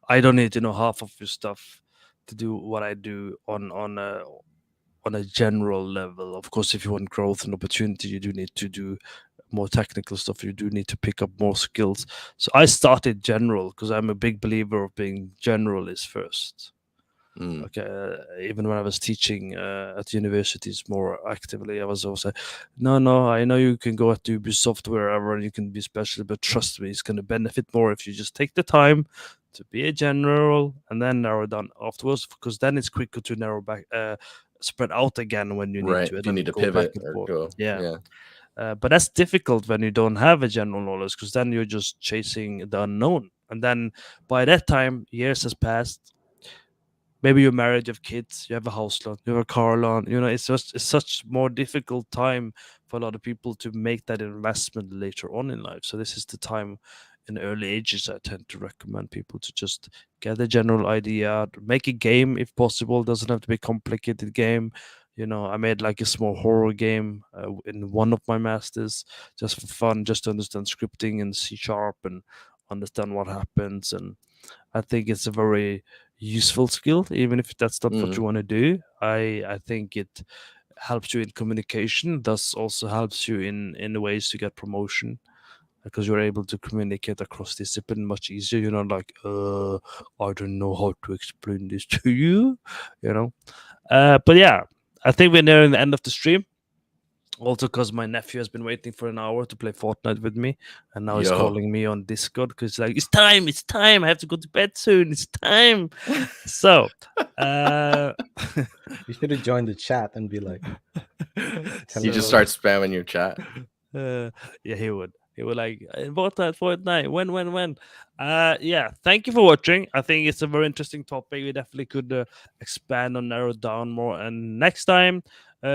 I don't need to know half of your stuff to do what I do on a general level. Of course, if you want growth and opportunity, you do need to do more technical stuff. You do need to pick up more skills. So I started general because I'm a big believer of being generalist first. Okay, even when I was teaching at universities more actively, I was also, no, I know you can go at Ubisoft wherever and you can be special, but trust me, it's going to benefit more if you just take the time to be a general and then narrow down afterwards, because then it's quicker to narrow back, spread out again when you need Right. to. You need to go pivot back and or forth. go. Yeah. But that's difficult when you don't have a general knowledge, because then you're just chasing the unknown. And then by that time, years has passed. Maybe you're married, you have kids, you have a house loan, you have a car loan. It's such more difficult time for a lot of people to make that investment later on in life. So this is the time in early ages I tend to recommend people to just get a general idea, make a game if possible. Doesn't have to be a complicated game. I made like a small horror game in one of my masters, just for fun, just to understand scripting and C# and understand what happens. And I think it's a very useful skill, even if that's not what you want to do. I think it helps you in communication, thus also helps you in ways to get promotion, because you're able to communicate across discipline much easier. You're not like, I don't know how to explain this to you, But yeah, I think we're nearing the end of the stream. Also, because my nephew has been waiting for an hour to play Fortnite with me, and now he's calling me on Discord because like, it's time, I have to go to bed soon, it's time. So, You should have joined the chat and be like, You just start spamming your chat. Yeah, he would. He would like Fortnite. When? Yeah. Thank you for watching. I think it's a very interesting topic. We definitely could expand or narrow down more. And next time,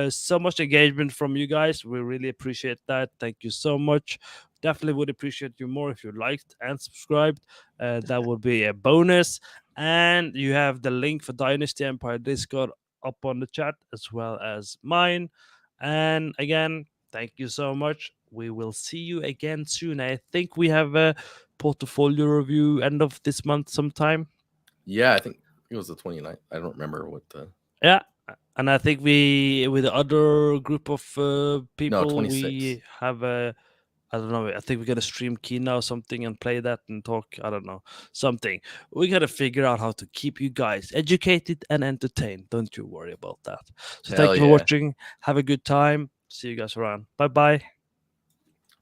so much engagement from you guys. We really appreciate that. Thank you so much Definitely would appreciate you more if you liked and subscribed. That would be a bonus. And you have the link for DiNusty Empire Discord up on the chat, as well as mine. And again, thank you so much. We will see you again soon. I think we have a portfolio review end of this month sometime. Yeah, I think it was the 29th. I don't remember what the. Yeah. And I think we, with the other group of people, 26. we have a, I don't know, I think we gotta stream Kina or something and play that and talk. I don't know, something. We gotta figure out how to keep you guys educated and entertained. Don't you worry about that. So Hell thank you for yeah. watching. Have a good time. See you guys around. Bye bye.